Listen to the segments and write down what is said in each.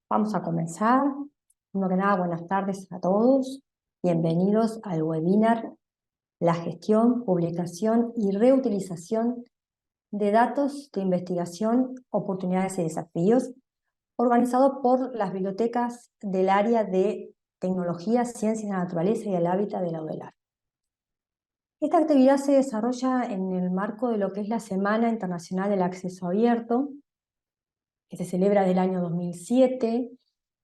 Vamos a comenzar. Primero que nada, buenas tardes a todos. Bienvenidos al webinar La gestión, publicación y reutilización de datos de investigación, oportunidades y desafíos, organizado por las bibliotecas del área de Tecnología, Ciencia y la Naturaleza y el Hábitat de la UDELAR. Esta actividad se desarrolla en el marco de lo que es la Semana Internacional del Acceso Abierto, que se celebra del año 2007,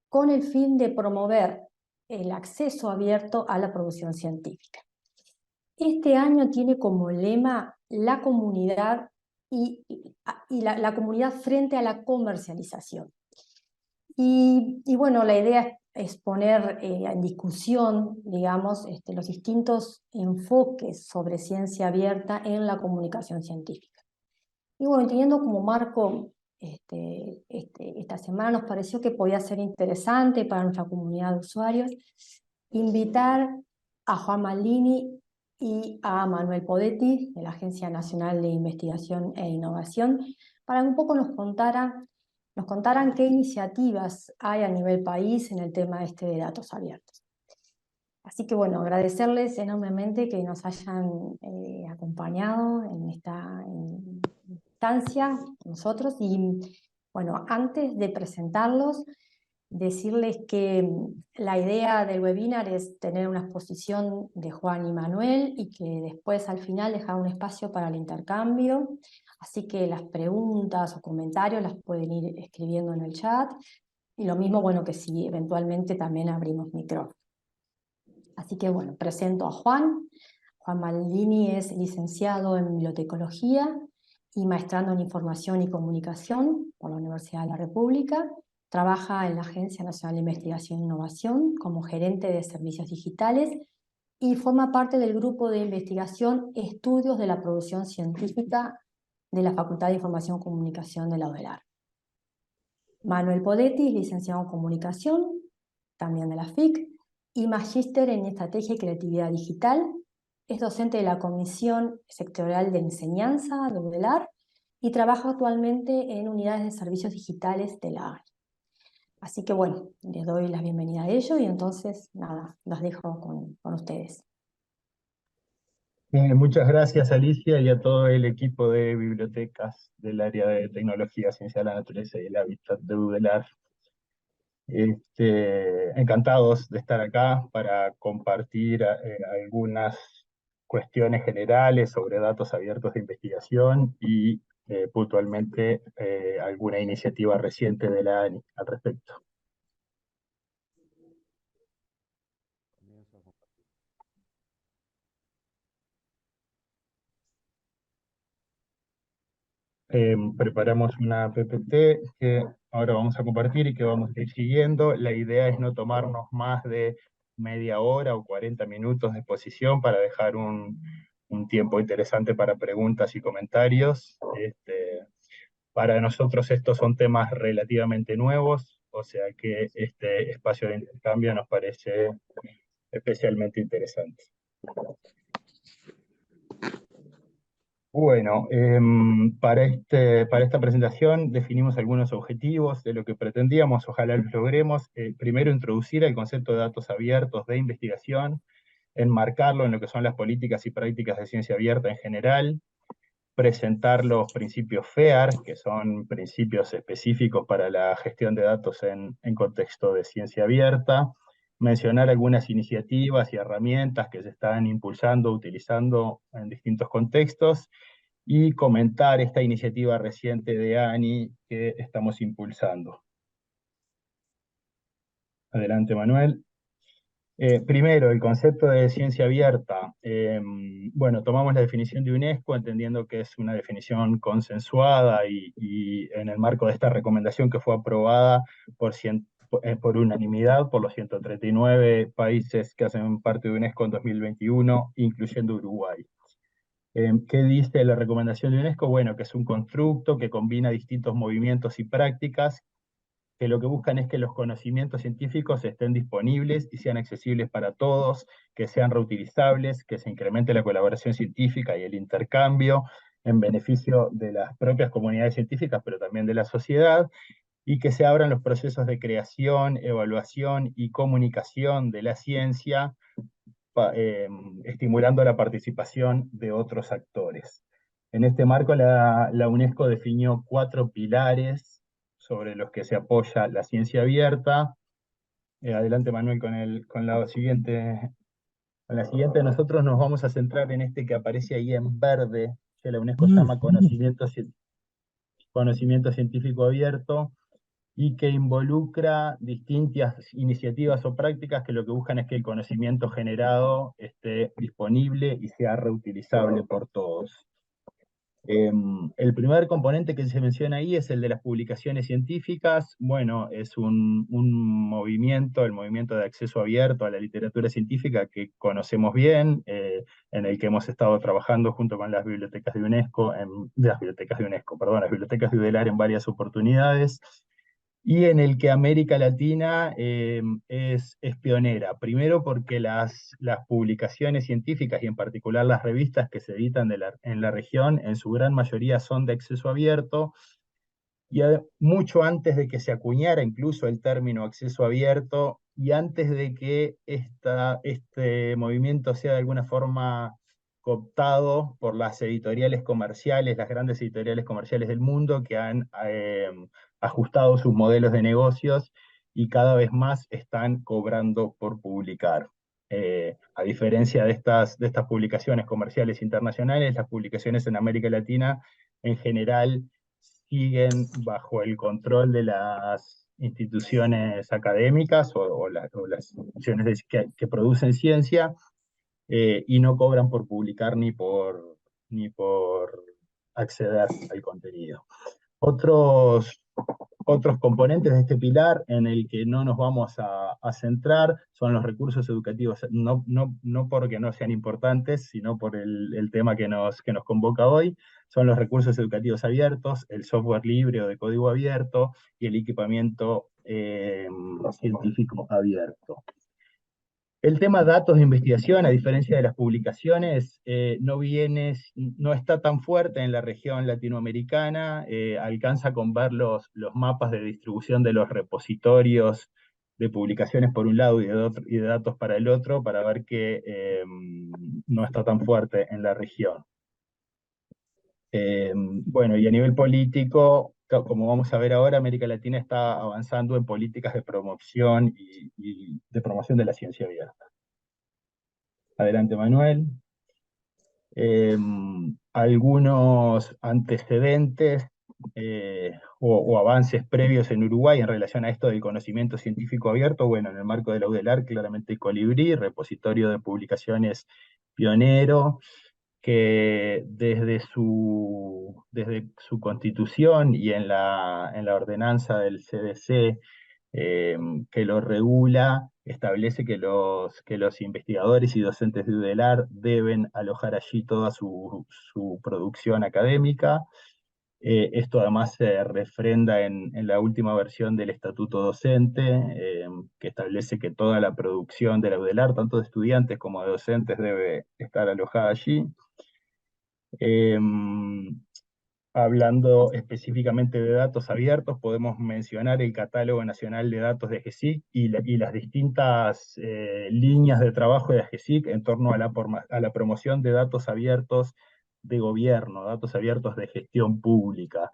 con el fin de promover el acceso abierto a la producción científica. Este año tiene como lema la comunidad y la comunidad frente a la comercialización. Y bueno, la idea es poner en discusión, digamos, los distintos enfoques sobre ciencia abierta en la comunicación científica. Y bueno, teniendo como marco esta semana, nos pareció que podía ser interesante para nuestra comunidad de usuarios invitar a Juan Maldini y a Manuel Podetti, de la Agencia Nacional de Investigación e Innovación, para que un poco nos contaran qué iniciativas hay a nivel país en el tema de datos abiertos. Así que bueno, agradecerles enormemente que nos hayan acompañado en esta instancia con nosotros. Y bueno, antes de presentarlos, decirles que la idea del webinar es tener una exposición de Juan y Manuel y que después al final dejar un espacio para el intercambio. Así que las preguntas o comentarios las pueden ir escribiendo en el chat. Y lo mismo, bueno, que si eventualmente también abrimos micrófono. Así que bueno, presento a Juan. Juan Maldini es licenciado en Bibliotecología y maestrando en Información y Comunicación por la Universidad de la República. Trabaja en la Agencia Nacional de Investigación e Innovación como gerente de servicios digitales y forma parte del grupo de investigación Estudios de la Producción Científica de la Facultad de Información y Comunicación de la UDELAR. Manuel Podetti es licenciado en Comunicación, también de la FIC, y magíster en Estrategia y Creatividad Digital. Es docente de la Comisión Sectorial de Enseñanza de UDELAR y trabaja actualmente en unidades de servicios digitales de la ANI. Así que bueno, les doy la bienvenida a ellos y entonces nada, los dejo con ustedes. Muchas gracias, Alicia, y a todo el equipo de bibliotecas del área de Tecnología, Ciencia de la Naturaleza y el Hábitat de UDELAR. Encantados de estar acá para compartir algunas cuestiones generales sobre datos abiertos de investigación y puntualmente alguna iniciativa reciente de la ANI al respecto. Preparamos una PPT que ahora vamos a compartir y que vamos a ir siguiendo. La idea es no tomarnos más de media hora o 40 minutos de exposición para dejar un tiempo interesante para preguntas y comentarios. Para nosotros estos son temas relativamente nuevos, o sea que este espacio de intercambio nos parece especialmente interesante. Bueno, para esta presentación definimos algunos objetivos de lo que pretendíamos, ojalá los logremos. Primero, introducir el concepto de datos abiertos de investigación, enmarcarlo en lo que son las políticas y prácticas de ciencia abierta en general, presentar los principios FAIR, que son principios específicos para la gestión de datos en contexto de ciencia abierta, mencionar algunas iniciativas y herramientas que se están impulsando, utilizando en distintos contextos, y comentar esta iniciativa reciente de ANI que estamos impulsando. Adelante, Manuel. Primero, el concepto de ciencia abierta. Bueno, tomamos la definición de UNESCO, entendiendo que es una definición consensuada y en el marco de esta recomendación que fue aprobada por unanimidad por los 139 países que hacen parte de UNESCO en 2021, incluyendo Uruguay. ¿Qué dice la recomendación de UNESCO? Bueno, que es un constructo que combina distintos movimientos y prácticas que lo que buscan es que los conocimientos científicos estén disponibles y sean accesibles para todos, que sean reutilizables, que se incremente la colaboración científica y el intercambio en beneficio de las propias comunidades científicas, pero también de la sociedad, y que se abran los procesos de creación, evaluación y comunicación de la ciencia, estimulando la participación de otros actores. En este marco, la UNESCO definió 4 pilares sobre los que se apoya la ciencia abierta. Adelante, Manuel, con la siguiente. Con la siguiente, nosotros nos vamos a centrar en este que aparece ahí en verde, que la UNESCO llama conocimiento científico abierto, y que involucra distintas iniciativas o prácticas que lo que buscan es que el conocimiento generado esté disponible y sea reutilizable por todos. El primer componente que se menciona ahí es el de las publicaciones científicas. Bueno, es un movimiento, el movimiento de acceso abierto a la literatura científica que conocemos bien, en el que hemos estado trabajando junto con las bibliotecas de UNESCO, perdón, las bibliotecas de UDELAR en varias oportunidades, y en el que América Latina es pionera. Primero porque las publicaciones científicas y en particular las revistas que se editan en la región en su gran mayoría son de acceso abierto, y mucho antes de que se acuñara incluso el término acceso abierto y antes de que este movimiento sea de alguna forma cooptado por las editoriales comerciales, las grandes editoriales comerciales del mundo que han ajustado sus modelos de negocios y cada vez más están cobrando por publicar. A diferencia de estas publicaciones comerciales internacionales, las publicaciones en América Latina en general siguen bajo el control de las instituciones académicas o las instituciones que producen ciencia, y no cobran por publicar ni por acceder al contenido. Otros componentes de este pilar en el que no nos vamos a centrar son los recursos educativos, no porque no sean importantes, sino por el tema que nos convoca hoy. Son los recursos educativos abiertos, el software libre o de código abierto y el equipamiento científico abierto. El tema datos de investigación, a diferencia de las publicaciones, no está tan fuerte en la región latinoamericana. Alcanza con ver los mapas de distribución de los repositorios de publicaciones por un lado y de datos para el otro, para ver que no está tan fuerte en la región. Bueno, y a nivel político, como vamos a ver ahora, América Latina está avanzando en políticas de promoción y de promoción de la ciencia abierta. Adelante, Manuel. Algunos antecedentes o avances previos en Uruguay en relación a esto del conocimiento científico abierto. Bueno, en el marco de la UDELAR, claramente Colibrí, repositorio de publicaciones pionero, que desde su constitución y en la ordenanza del CDC que lo regula, establece que los investigadores y docentes de UDELAR deben alojar allí toda su producción académica. Esto además se refrenda en la última versión del Estatuto Docente, que establece que toda la producción de la UDELAR, tanto de estudiantes como de docentes, debe estar alojada allí. Hablando específicamente de datos abiertos, podemos mencionar el Catálogo Nacional de Datos de GESIC y las distintas líneas de trabajo de GESIC en torno a la promoción de datos abiertos de gobierno, datos abiertos de gestión pública.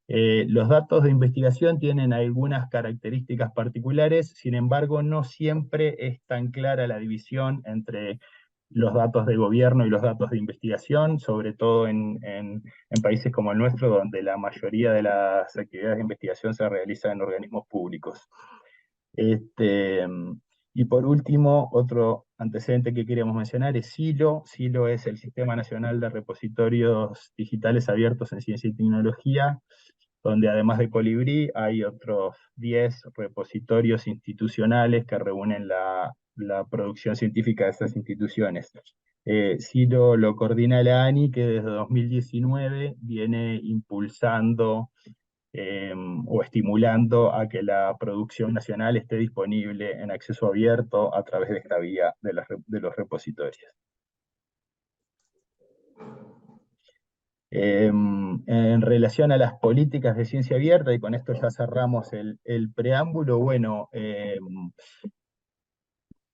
Los datos de investigación tienen algunas características particulares, sin embargo, no siempre es tan clara la división entre los datos de gobierno y los datos de investigación, sobre todo en países como el nuestro, donde la mayoría de las actividades de investigación se realizan en organismos públicos. Y por último, otro antecedente que queríamos mencionar es SILO. SILO es el Sistema Nacional de Repositorios Digitales Abiertos en Ciencia y Tecnología, donde además de Colibrí hay otros 10 repositorios institucionales que reúnen la producción científica de esas instituciones. SILO lo coordina la ANI, que desde 2019 viene impulsando o estimulando a que la producción nacional esté disponible en acceso abierto a través de esta vía de los repositorios. En relación a las políticas de ciencia abierta, y con esto ya cerramos el preámbulo, bueno,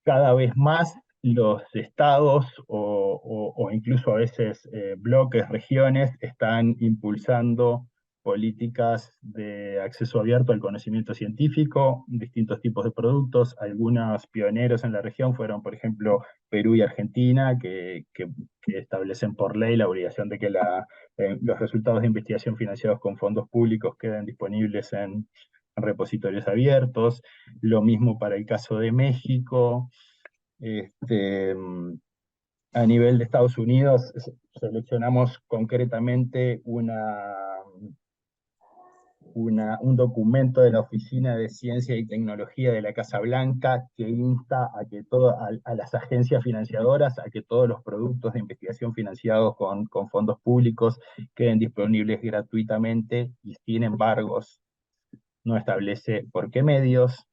cada vez más los estados o incluso a veces bloques, regiones, están impulsando políticas de acceso abierto al conocimiento científico, distintos tipos de productos. Algunos pioneros en la región fueron, por ejemplo, Perú y Argentina, que establecen por ley la obligación de que los resultados de investigación financiados con fondos públicos queden disponibles en repositorios abiertos. Lo mismo para el caso de México. Este, a nivel de Estados Unidos, seleccionamos concretamente un documento de la Oficina de Ciencia y Tecnología de la Casa Blanca que insta a las agencias financiadoras a que todos los productos de investigación financiados con fondos públicos queden disponibles gratuitamente y sin embargos no establece por qué medios.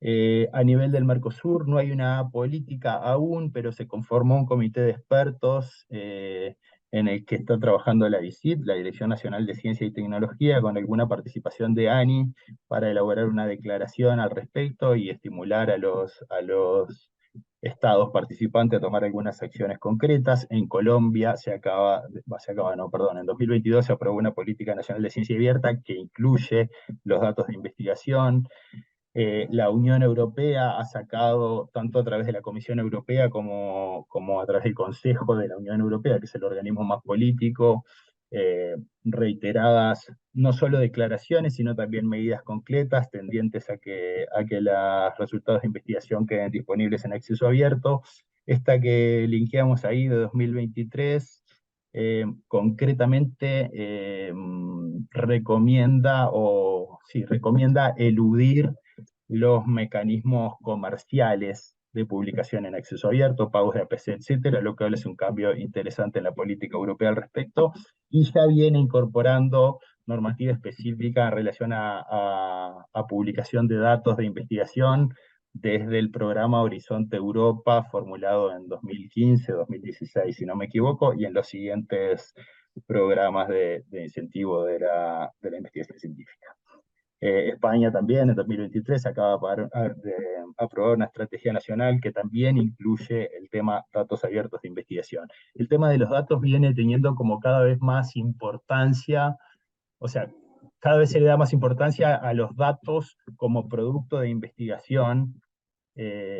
A nivel del Mercosur no hay una política aún, pero se conformó un comité de expertos en el que está trabajando la DICIT, la Dirección Nacional de Ciencia y Tecnología, con alguna participación de ANI para elaborar una declaración al respecto y estimular a los estados participantes a tomar algunas acciones concretas. En Colombia en 2022 se aprobó una política nacional de ciencia abierta que incluye los datos de investigación. La Unión Europea ha sacado, tanto a través de la Comisión Europea como a través del Consejo de la Unión Europea, que es el organismo más político, reiteradas no solo declaraciones, sino también medidas concretas tendientes a que los resultados de investigación queden disponibles en acceso abierto. Esta que linkeamos ahí de 2023, concretamente recomienda eludir los mecanismos comerciales de publicación en acceso abierto, pagos de APC, etcétera, lo cual es un cambio interesante en la política europea al respecto, y ya viene incorporando normativa específica en relación a publicación de datos de investigación desde el programa Horizonte Europa, formulado en 2015, 2016, si no me equivoco, y en los siguientes programas de incentivo de la investigación científica. España también en 2023 acaba de aprobar una estrategia nacional que también incluye el tema datos abiertos de investigación. El tema de los datos viene teniendo como cada vez más importancia, o sea, cada vez se le da más importancia a los datos como producto de investigación,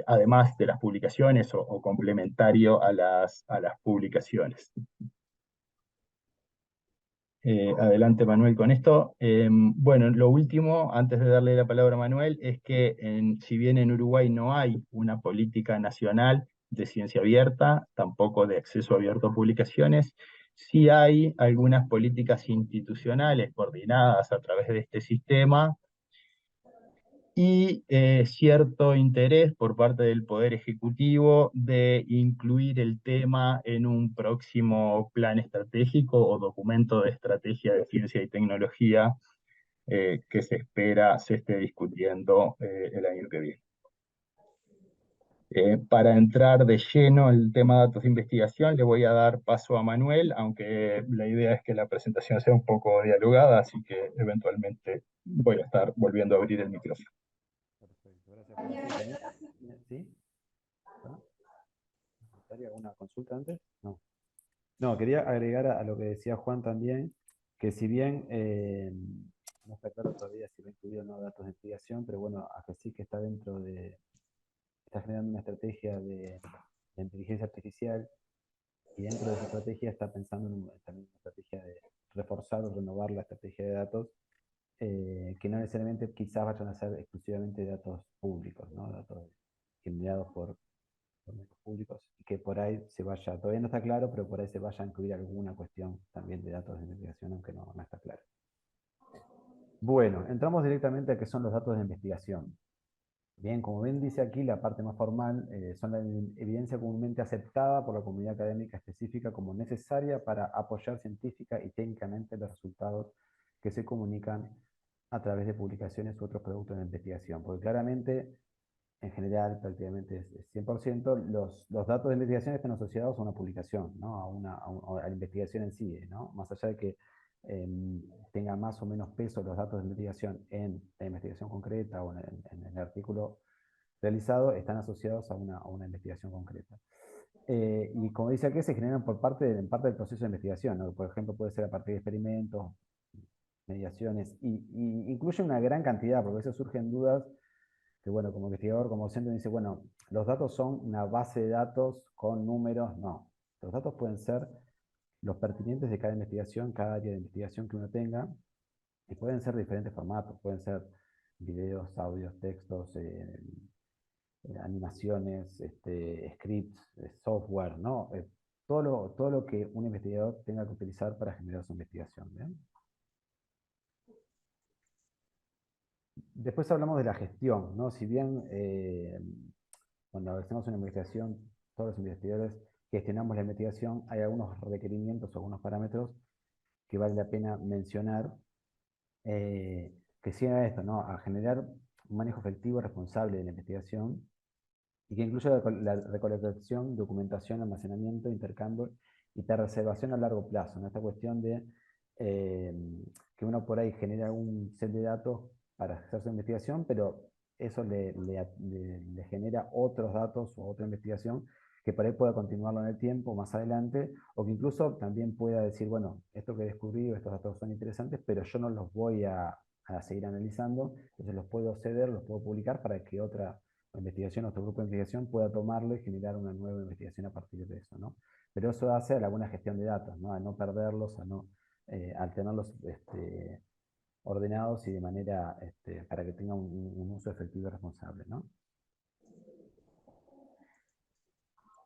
además de las publicaciones o complementario a las publicaciones. Adelante, Manuel, con esto. Bueno, lo último, antes de darle la palabra a Manuel, es que si bien en Uruguay no hay una política nacional de ciencia abierta, tampoco de acceso abierto a publicaciones, sí hay algunas políticas institucionales coordinadas a través de este sistema y cierto interés por parte del Poder Ejecutivo de incluir el tema en un próximo plan estratégico o documento de estrategia de ciencia y tecnología que se espera se esté discutiendo el año que viene. Para entrar de lleno en el tema de datos de investigación, le voy a dar paso a Manuel, aunque la idea es que la presentación sea un poco dialogada, así que eventualmente voy a estar volviendo a abrir el micrófono. Perfecto, gracias Juan. ¿Sí? ¿Ah? ¿Necesitaría alguna consulta antes? No. No, quería agregar a lo que decía Juan también, que si bien no está claro todavía si va incluido o no datos de investigación, pero bueno, a que sí que está dentro está generando una estrategia de inteligencia artificial y dentro de esa estrategia está pensando también una estrategia de reforzar o renovar la estrategia de datos, que no necesariamente quizás vayan a ser exclusivamente datos públicos, ¿no? Datos generados por medios públicos, y que por ahí se vaya, todavía no está claro, pero por ahí se vaya a incluir alguna cuestión también de datos de investigación, aunque no está claro. Bueno, entramos directamente a qué son los datos de investigación. Bien, como bien dice aquí, la parte más formal son la evidencia comúnmente aceptada por la comunidad académica específica como necesaria para apoyar científica y técnicamente los resultados que se comunican a través de publicaciones u otros productos de investigación. Porque claramente en general prácticamente es 100%, los datos de investigación están asociados a una publicación, ¿no? A la investigación en sí, ¿no? Más allá de que tenga más o menos peso los datos de investigación en la investigación concreta o en el artículo realizado, están asociados a una investigación concreta. Y como dice aquí, se generan en parte del proceso de investigación, ¿no? Por ejemplo, puede ser a partir de experimentos, mediaciones, y incluye una gran cantidad, porque a veces surgen dudas que, bueno, como investigador, como docente, me dice, bueno, los datos son una base de datos con números. No, los datos pueden ser los pertinentes de cada investigación, cada área de investigación que uno tenga, y pueden ser de diferentes formatos, pueden ser videos, audios, textos, animaciones, scripts, software, ¿no? Todo lo que un investigador tenga que utilizar para generar su investigación, ¿bien? Después hablamos de la gestión, ¿no? Si bien cuando hacemos una investigación, todos los investigadores gestionamos la investigación, hay algunos requerimientos o algunos parámetros que vale la pena mencionar, que sigan esto, ¿no? A generar un manejo efectivo y responsable de la investigación, y que incluya la recolección, documentación, almacenamiento, intercambio y preservación a largo plazo, ¿no? Esta cuestión de eh, que uno por ahí genera un set de datos para hacer su investigación, pero eso le genera otros datos o otra investigación que por ahí pueda continuarlo en el tiempo, más adelante, o que incluso también pueda decir, bueno, esto que he descubierto, estos datos son interesantes, pero yo no los voy a seguir analizando, entonces los puedo ceder, los puedo publicar para que otra investigación, otro grupo de investigación pueda tomarlo y generar una nueva investigación a partir de eso, ¿no? Pero eso hace a la buena gestión de datos, ¿no? A no perderlos, al tenerlos ordenados y de manera para que tengan un uso efectivo y responsable, ¿no?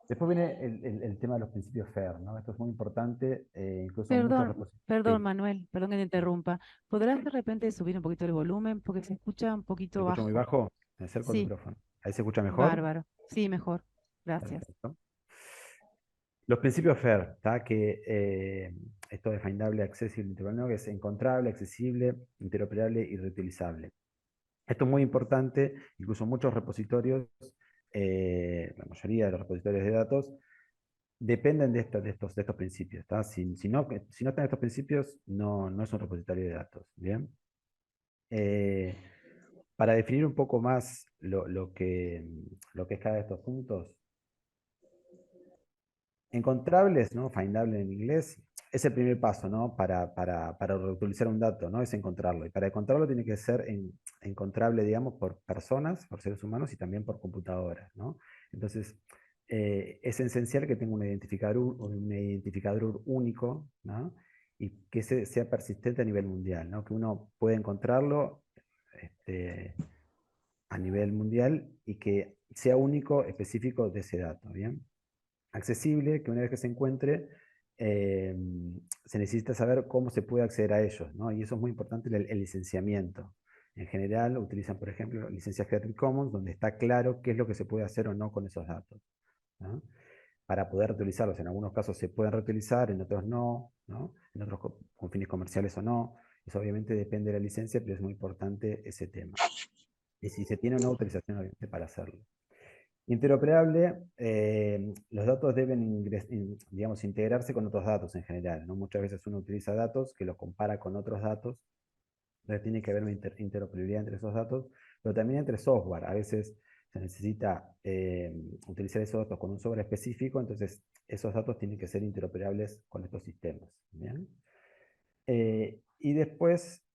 Después viene el tema de los principios FAIR, ¿no? Esto es muy importante, incluso muchos Perdón, repositorios. perdón, Sí, Manuel, perdón que te interrumpa. ¿Podrás de repente subir un poquito el volumen? Porque se escucha un ¿se poquito escucha muy bajo. bajo? Me acerco al Sí, micrófono. ¿Ahí se escucha mejor? bárbaro. Sí, mejor. Gracias. Perfecto. Los principios FAIR, ¿tá? Que esto de findable, accessible, interoperable, que es encontrable, accesible, interoperable y reutilizable. Esto es muy importante, incluso muchos repositorios, la mayoría de los repositorios de datos, dependen de estos principios. ¿Tá? Si no están estos principios, no es un repositorio de datos. ¿Bien? Para definir un poco más lo que es cada de estos puntos, encontrables, ¿no? Findable en inglés, es el primer paso, ¿no? Para reutilizar un dato, ¿no? Es encontrarlo. Y para encontrarlo tiene que ser encontrable, digamos, por personas, por seres humanos y también por computadoras, ¿no? Entonces, es esencial que tenga un identificador único, ¿no? Y que sea persistente a nivel mundial, ¿no? Que uno pueda encontrarlo a nivel mundial y que sea único, específico de ese dato, ¿bien? Accesible, que una vez que se encuentre, eh, se necesita saber cómo se puede acceder a ellos, ¿no? Y eso es muy importante, el licenciamiento. En general utilizan, por ejemplo, licencias Creative Commons, donde está claro qué es lo que se puede hacer o no con esos datos, ¿no? Para poder reutilizarlos. En algunos casos se pueden reutilizar, en otros no, ¿no? En otros con fines comerciales o no. Eso obviamente depende de la licencia, pero es muy importante ese tema. Y si se tiene una autorización obviamente para hacerlo. Interoperable, los datos deben digamos, integrarse con otros datos en general, ¿no? Muchas veces uno utiliza datos que los compara con otros datos, entonces tiene que haber una interoperabilidad entre esos datos, pero también entre software. A veces se necesita utilizar esos datos con un software específico, entonces esos datos tienen que ser interoperables con estos sistemas. ¿Bien? Y después,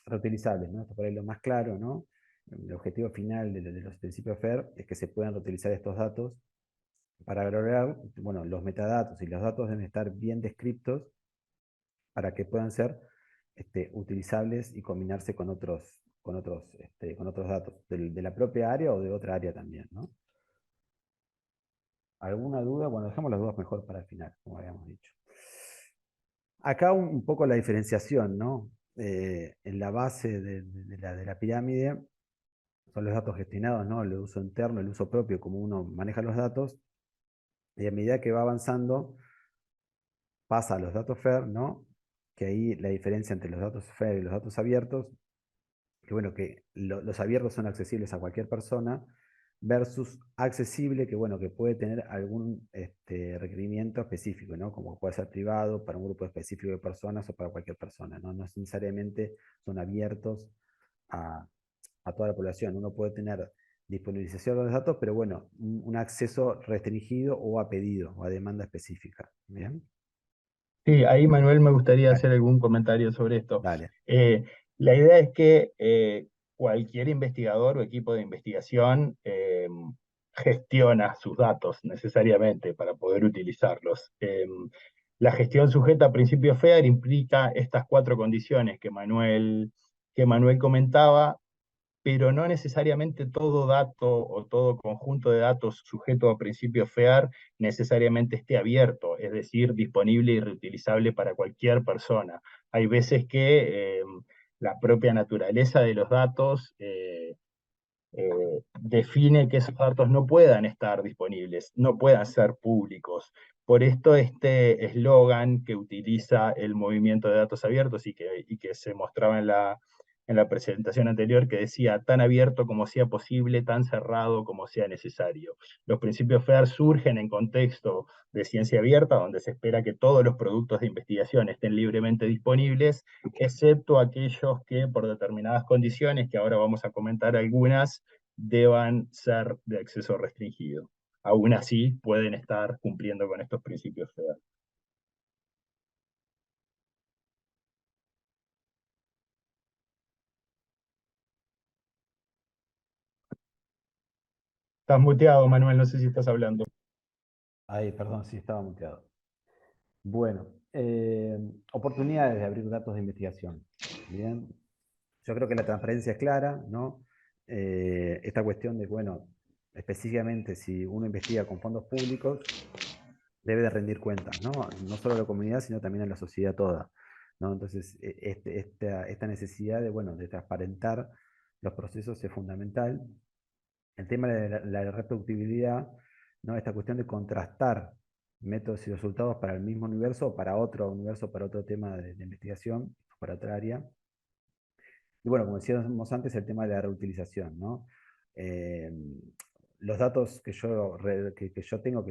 reutilizables, ¿no? Esto por ahí lo más claro, ¿no? El objetivo final de los principios FAIR es que se puedan reutilizar estos datos para lograr, bueno, los metadatos y los datos deben estar bien descriptos para que puedan ser utilizables y combinarse con otros datos de la propia área o de otra área también, ¿no? ¿Alguna duda? Bueno, dejamos las dudas mejor para el final, como habíamos dicho. Acá un poco la diferenciación, ¿no? En la base de la pirámide son los datos gestionados, ¿no? El uso interno, el uso propio, como uno maneja los datos, y a medida que va avanzando, pasa a los datos FAIR, ¿no? Que ahí la diferencia entre los datos FAIR y los datos abiertos, bueno, que los abiertos son accesibles a cualquier persona, versus accesible, que bueno, que puede tener algún requerimiento específico, ¿no? Como puede ser privado, para un grupo específico de personas o para cualquier persona, ¿no? No necesariamente son abiertos a, a toda la población. Uno puede tener disponibilización de los datos, pero bueno, un acceso restringido o a pedido o a demanda específica. ¿Bien? Sí, ahí Manuel me gustaría Dale, hacer algún comentario sobre esto. dale. La idea es que cualquier investigador o equipo de investigación gestiona sus datos necesariamente para poder utilizarlos. La gestión sujeta a principios FAIR implica estas cuatro condiciones que Manuel comentaba, pero no necesariamente todo dato o todo conjunto de datos sujeto a principios FAIR necesariamente esté abierto, es decir, disponible y reutilizable para cualquier persona. Hay veces que la propia naturaleza de los datos define que esos datos no puedan estar disponibles, no puedan ser públicos. Por esto este eslogan que utiliza el movimiento de datos abiertos y que se mostraba en la presentación anterior, que decía tan abierto como sea posible, tan cerrado como sea necesario. Los principios FAIR surgen en contexto de ciencia abierta, donde se espera que todos los productos de investigación estén libremente disponibles, excepto aquellos que por determinadas condiciones, que ahora vamos a comentar algunas, deban ser de acceso restringido. Aún así, pueden estar cumpliendo con estos principios FAIR. Estás muteado, Manuel, no sé si estás hablando. Ahí, perdón, sí, estaba muteado. Bueno, oportunidades de abrir datos de investigación. Bien, yo creo que la transparencia es clara, ¿no? Esta cuestión de, bueno, específicamente si uno investiga con fondos públicos, debe de rendir cuentas, ¿no? No solo a la comunidad, sino también a la sociedad toda, ¿no? Entonces, esta necesidad de, bueno, de transparentar los procesos es fundamental. El tema de la reproductibilidad, ¿no? Esta cuestión de contrastar métodos y resultados para el mismo universo o para otro universo, para otro tema de investigación, para otra área. Y bueno, como decíamos antes, el tema de la reutilización, ¿no? Eh, los datos que yo tengo,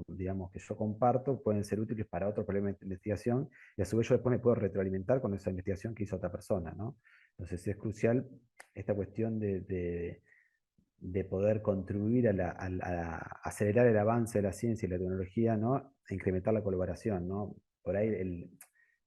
digamos, que yo comparto, pueden ser útiles para otro problema de investigación, y a su vez yo después me puedo retroalimentar con esa investigación que hizo otra persona, ¿no? Entonces es crucial esta cuestión de poder contribuir a acelerar el avance de la ciencia y la tecnología, ¿no? E incrementar la colaboración, ¿no? Por ahí,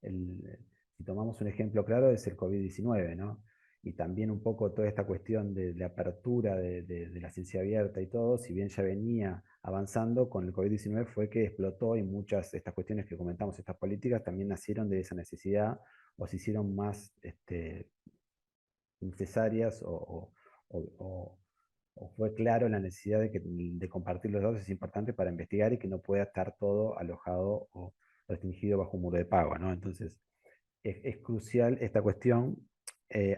si tomamos un ejemplo claro, es el COVID-19, ¿no? Y también un poco toda esta cuestión de la apertura de la ciencia abierta y todo, si bien ya venía avanzando, con el COVID-19 fue que explotó, y muchas de estas cuestiones que comentamos, estas políticas, también nacieron de esa necesidad o se hicieron más necesarias o fue claro la necesidad de compartir los datos es importante para investigar y que no pueda estar todo alojado o restringido bajo un muro de pago, ¿no? Entonces, es crucial esta cuestión,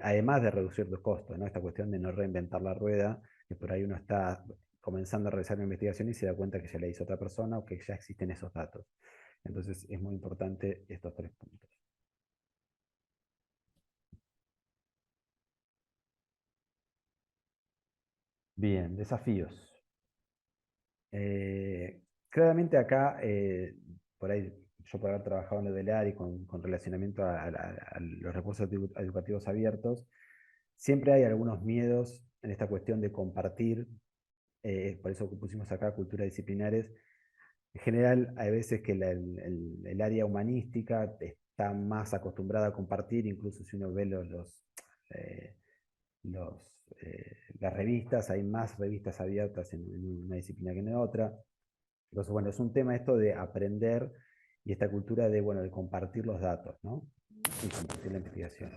además de reducir los costos, ¿no? Esta cuestión de no reinventar la rueda, que por ahí uno está comenzando a realizar una investigación y se da cuenta que ya la hizo otra persona o que ya existen esos datos. Entonces, es muy importante estos tres puntos. Bien, desafíos. Claramente acá, por ahí yo por haber trabajado en lo del área y con relacionamiento a los recursos educativos abiertos, siempre hay algunos miedos en esta cuestión de compartir, por eso pusimos acá culturas disciplinares. En general, hay veces que el área humanística está más acostumbrada a compartir, incluso si uno ve eh, las revistas, hay más revistas abiertas en una disciplina que en otra. Entonces, bueno, es un tema esto de aprender y esta cultura de, bueno, de compartir los datos, ¿no? Y compartir la investigación.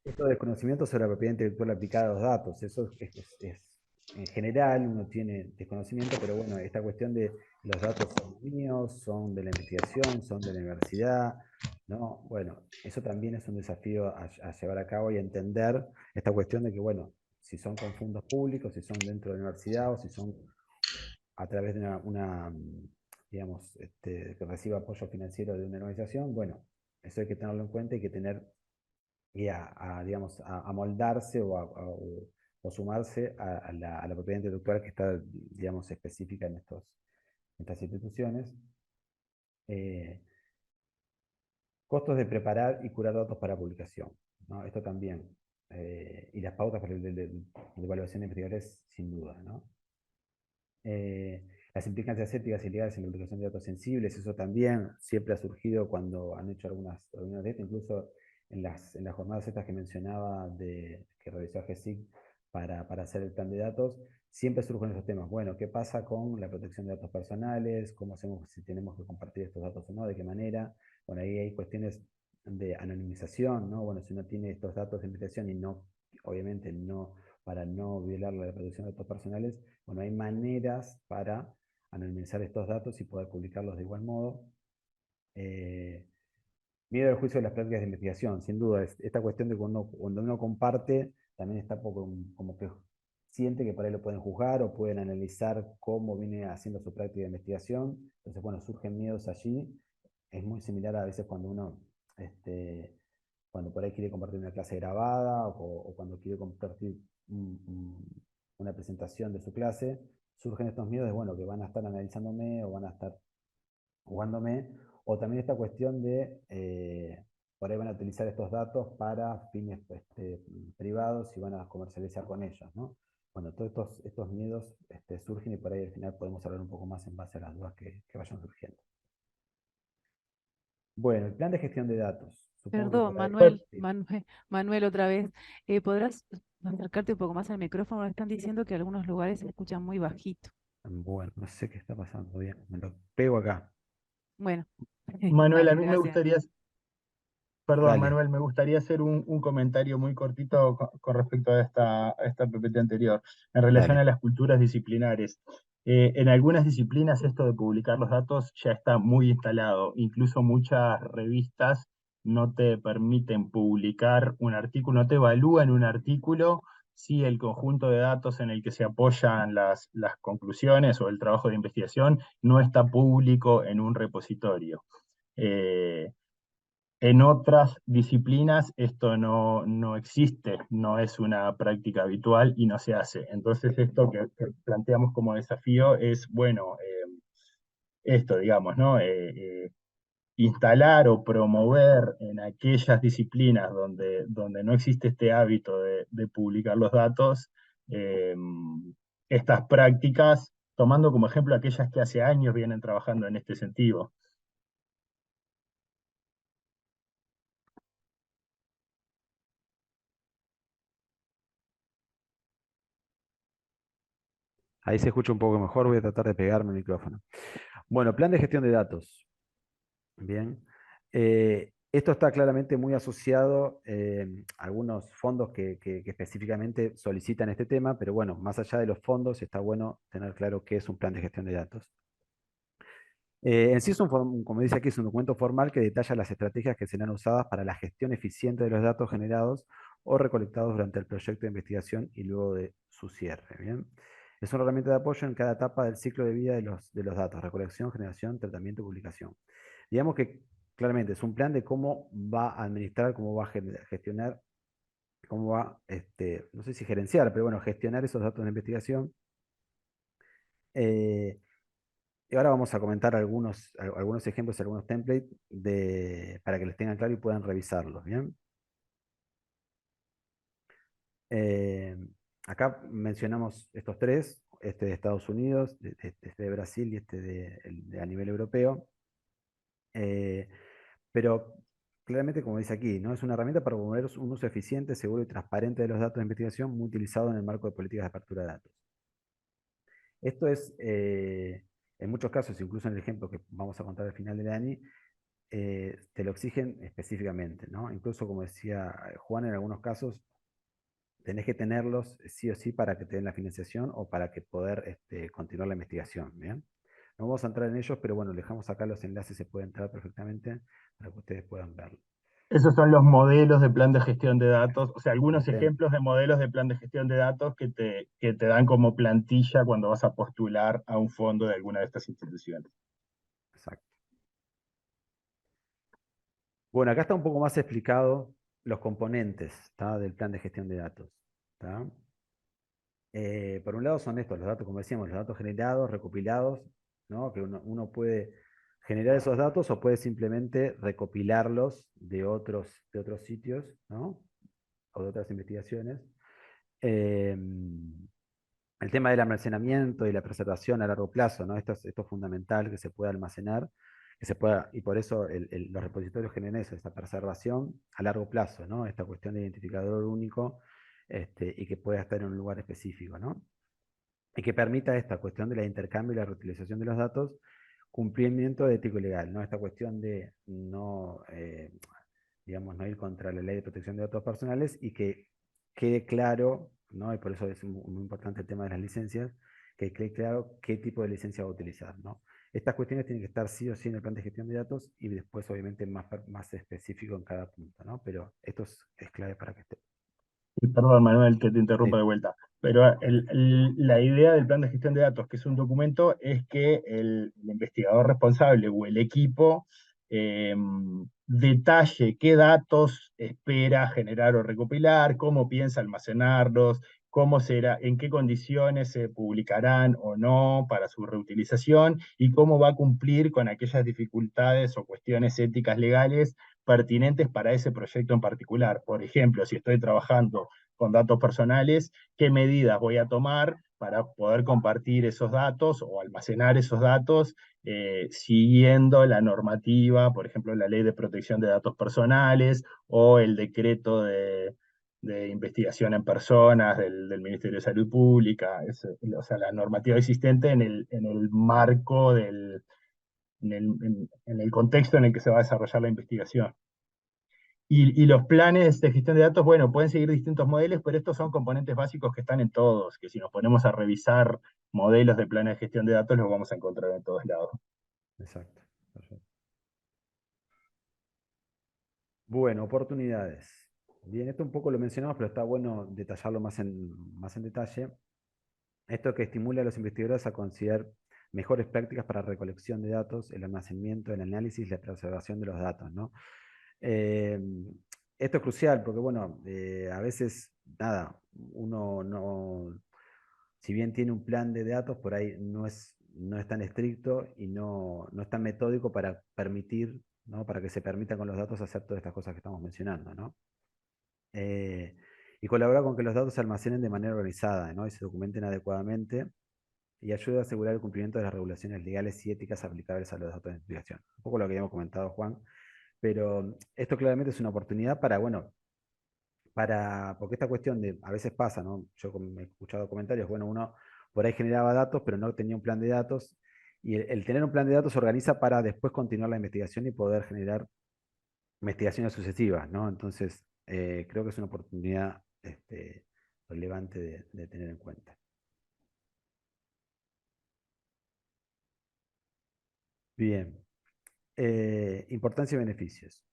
Esto del conocimiento sobre la propiedad intelectual aplicada a los datos, eso en general uno tiene desconocimiento, pero bueno, esta cuestión de los datos son míos, son de la investigación, son de la universidad, ¿no? Bueno, eso también es un desafío a llevar a cabo y a entender esta cuestión de que, bueno, si son con fondos públicos, si son dentro de la universidad o si son a través de digamos, que reciba apoyo financiero de una organización, bueno, eso hay que tenerlo en cuenta y hay que tener digamos, a moldarse o sumarse a la propiedad intelectual que está, digamos, específica en estas instituciones. Costos de preparar y curar datos para publicación, ¿no? Esto también. Y las pautas para de evaluación de investigadores, sin duda, ¿no? Las implicancias éticas y legales en la publicación de datos sensibles, eso también siempre ha surgido cuando han hecho algunas de esto, incluso en las jornadas estas que mencionaba que realizó GESIC para hacer el plan de datos, siempre surgen esos temas. Bueno, ¿qué pasa con la protección de datos personales? ¿Cómo hacemos si tenemos que compartir estos datos o no? ¿De qué manera? Bueno, ahí hay cuestiones de anonimización, ¿no? Bueno, si uno tiene estos datos de investigación y no, obviamente no, para no violar la protección de datos personales, bueno, hay maneras para anonimizar estos datos y poder publicarlos de igual modo. Miedo al juicio de las prácticas de investigación, sin duda, esta cuestión de cuando uno comparte, también está poco, como que siente que por ahí lo pueden juzgar o pueden analizar cómo viene haciendo su práctica de investigación. Entonces, bueno, surgen miedos allí. Es muy similar a veces cuando uno, cuando por ahí quiere compartir una clase grabada o cuando quiere compartir una presentación de su clase, surgen estos miedos de, bueno, que van a estar analizándome o van a estar jugándome, o también esta cuestión de, por ahí van a utilizar estos datos para fines privados y van a comercializar con ellos, ¿no? Bueno, todos estos miedos surgen y por ahí al final podemos hablar un poco más en base a las dudas que vayan surgiendo. Bueno, el plan de gestión de datos. Supongo que Perdón, por ahí... Bueno, Manuel, otra vez. ¿Podrás acercarte un poco más al micrófono? Están diciendo que algunos lugares se escuchan muy bajito. Bueno, no sé qué está pasando bien. Me lo pego acá. Bueno, Manuel, a dale, mí me gracias. gustaría, perdón, Dale, Manuel, me gustaría hacer un comentario muy cortito con respecto a esta PPT anterior, en relación dale. a las culturas disciplinares. En algunas disciplinas esto de publicar los datos ya está muy instalado. Incluso muchas revistas no te permiten publicar un artículo, no te evalúan un artículo si el conjunto de datos en el que se apoyan las conclusiones o el trabajo de investigación no está público en un repositorio. Eh, en otras disciplinas esto no existe, no es una práctica habitual y no se hace. Entonces esto que planteamos como desafío es, bueno, esto, digamos, ¿no? Instalar o promover en aquellas disciplinas donde no existe este hábito de publicar los datos, eh, estas prácticas, tomando como ejemplo aquellas que hace años vienen trabajando en este sentido. Ahí se escucha un poco mejor, voy a tratar de pegarme el micrófono. Bueno, plan de gestión de datos. Bien. Esto está claramente muy asociado a algunos fondos que específicamente solicitan este tema, pero bueno, más allá de los fondos, está bueno tener claro qué es un plan de gestión de datos. En sí, como dice aquí, es un documento formal que detalla las estrategias que serán usadas para la gestión eficiente de los datos generados o recolectados durante el proyecto de investigación y luego de su cierre. ¿Bien? Es una herramienta de apoyo en cada etapa del ciclo de vida de los datos, recolección, generación, tratamiento y publicación. Digamos que claramente es un plan de cómo va a administrar, cómo va a gestionar, cómo va, no sé si gerenciar, pero bueno, gestionar esos datos de investigación. Y ahora vamos a comentar algunos ejemplos, algunos templates para que les tengan claro y puedan revisarlos, ¿bien? Eh, Acá mencionamos estos tres, este de Estados Unidos, este de Brasil y este a nivel europeo. Pero claramente, como dice aquí, ¿no? Es una herramienta para promover un uso eficiente, seguro y transparente de los datos de investigación, muy utilizado en el marco de políticas de apertura de datos. Esto es, en muchos casos, incluso en el ejemplo que vamos a contar al final de Dani, te lo exigen específicamente, ¿no? Incluso, como decía Juan, en algunos casos tenés que tenerlos sí o sí para que te den la financiación o para que poder continuar la investigación, ¿bien? No vamos a entrar en ellos, pero bueno, dejamos acá los enlaces, se puede entrar perfectamente para que ustedes puedan verlo. Esos son los modelos de plan de gestión de datos, o sea, algunos Bien, ejemplos de modelos de plan de gestión de datos que te dan como plantilla cuando vas a postular a un fondo de alguna de estas instituciones. exacto. Bueno, acá está un poco más explicado los componentes, ¿tá? Del plan de gestión de datos. ¿Tá? Por un lado son estos, los datos, como decíamos, los datos generados, recopilados, ¿no? Que uno puede generar esos datos o puede simplemente recopilarlos de otros sitios, ¿no? O de otras investigaciones. Eh, el tema del almacenamiento y la preservación a largo plazo, ¿no? Esto es fundamental, que se pueda almacenar, que se pueda, y por eso los repositorios generan eso, esta preservación a largo plazo, ¿no? Esta cuestión de identificador único, y que pueda estar en un lugar específico, ¿no? Y que permita esta cuestión de la intercambio y la reutilización de los datos, cumplimiento ético y legal, ¿no? Esta cuestión de no, digamos, no ir contra la ley de protección de datos personales y que quede claro, ¿no? Y por eso es muy importante el tema de las licencias, que quede claro qué tipo de licencia va a utilizar, ¿no? Estas cuestiones tienen que estar sí o sí en el plan de gestión de datos y después obviamente más específico en cada punto, ¿no? Pero esto es clave para que esté. Y perdón, Manuel, que te interrumpa Sí, de vuelta, pero la idea del plan de gestión de datos, que es un documento, es que el investigador responsable o el equipo eh, detalle qué datos espera generar o recopilar, cómo piensa almacenarlos, cómo será, en qué condiciones se publicarán o no para su reutilización y cómo va a cumplir con aquellas dificultades o cuestiones éticas legales pertinentes para ese proyecto en particular. Por ejemplo, si estoy trabajando con datos personales, qué medidas voy a tomar para poder compartir esos datos o almacenar esos datos siguiendo la normativa, por ejemplo, la ley de protección de datos personales o el decreto de investigación en personas del Ministerio de Salud Pública, o sea, la normativa existente en el marco en el contexto en el que se va a desarrollar la investigación. Y los planes de gestión de datos, bueno, pueden seguir distintos modelos, pero estos son componentes básicos que están en todos, que si nos ponemos a revisar modelos de planes de gestión de datos, los vamos a encontrar en todos lados. exacto. Perfecto. Bueno, oportunidades. Bien, esto un poco lo mencionamos, pero está bueno detallarlo más en detalle. Esto que estimula a los investigadores a considerar mejores prácticas para recolección de datos, el almacenamiento, el análisis y la preservación de los datos, ¿no? Eh, Esto es crucial porque, bueno, a veces, nada, uno no, si bien tiene un plan de datos, por ahí no es tan estricto y no es tan metódico para permitir, ¿no? Para que se permita con los datos hacer todas estas cosas que estamos mencionando, ¿no? Eh, y colabora con que los datos se almacenen de manera organizada, ¿no? Y se documenten adecuadamente y ayuda a asegurar el cumplimiento de las regulaciones legales y éticas aplicables a los datos de investigación. Un poco lo que habíamos comentado, Juan, pero esto claramente es una oportunidad para, bueno, porque esta cuestión de, a veces pasa, ¿no? Yo he escuchado comentarios, bueno, uno por ahí generaba datos, pero no tenía un plan de datos, y el tener un plan de datos se organiza para después continuar la investigación y poder generar investigaciones sucesivas, ¿no? Entonces, creo que es una oportunidad relevante de tener en cuenta. Bien. Importancia y beneficios.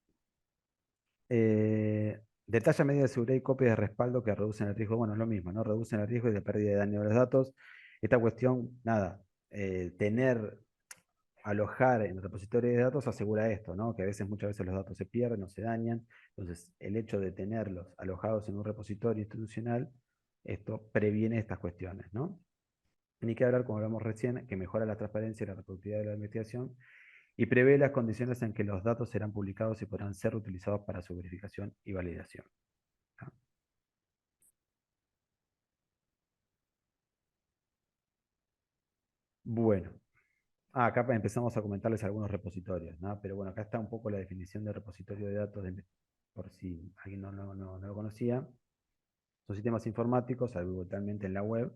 Detalla medidas de seguridad y copias de respaldo que reducen el riesgo. Bueno, es lo mismo, ¿no? Reducen el riesgo de pérdida de daño de los datos. Esta cuestión, nada, alojar en el repositorio de datos asegura esto, ¿no? Que muchas veces los datos se pierden o se dañan. Entonces, el hecho de tenerlos alojados en un repositorio institucional, esto previene estas cuestiones, ¿no? Ni que hablar, como hablamos recién, que mejora la transparencia y la reproductividad de la investigación y prevé las condiciones en que los datos serán publicados y podrán ser utilizados para su verificación y validación. ¿No? Bueno, acá empezamos a comentarles algunos repositorios, ¿no? Pero bueno, acá está un poco la definición de repositorio de datos, por si alguien no lo conocía. Son sistemas informáticos, habitualmente en la web,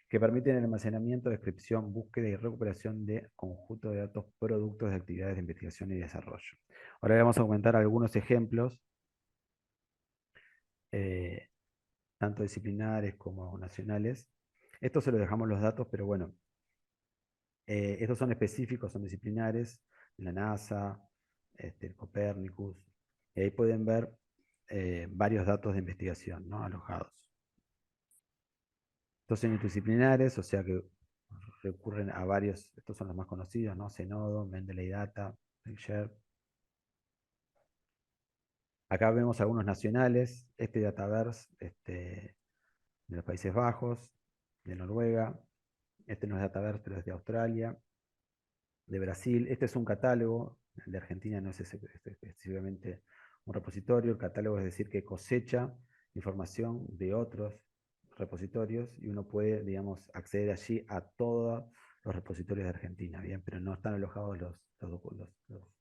que permiten el almacenamiento, descripción, búsqueda y recuperación de conjuntos de datos productos de actividades de investigación y desarrollo. Ahora vamos a comentar algunos ejemplos, eh, tanto disciplinares como nacionales. Estos se los dejamos los datos, pero bueno, estos son específicos, son disciplinares, la NASA, el Copernicus, y ahí pueden ver varios datos de investigación, ¿no? Alojados. Estos son interdisciplinares, o sea que recurren a varios, estos son los más conocidos, ¿no? Zenodo, Mendeley Data, PicShare. Acá vemos algunos nacionales, este Dataverse de los Países Bajos, de Noruega, este no es Dataverse, pero es de Australia, de Brasil. Este es un catálogo, el de Argentina no es específicamente un repositorio, el catálogo es decir que cosecha información de otros repositorios y uno puede, digamos, acceder allí a todos los repositorios de Argentina, bien, pero no están alojados los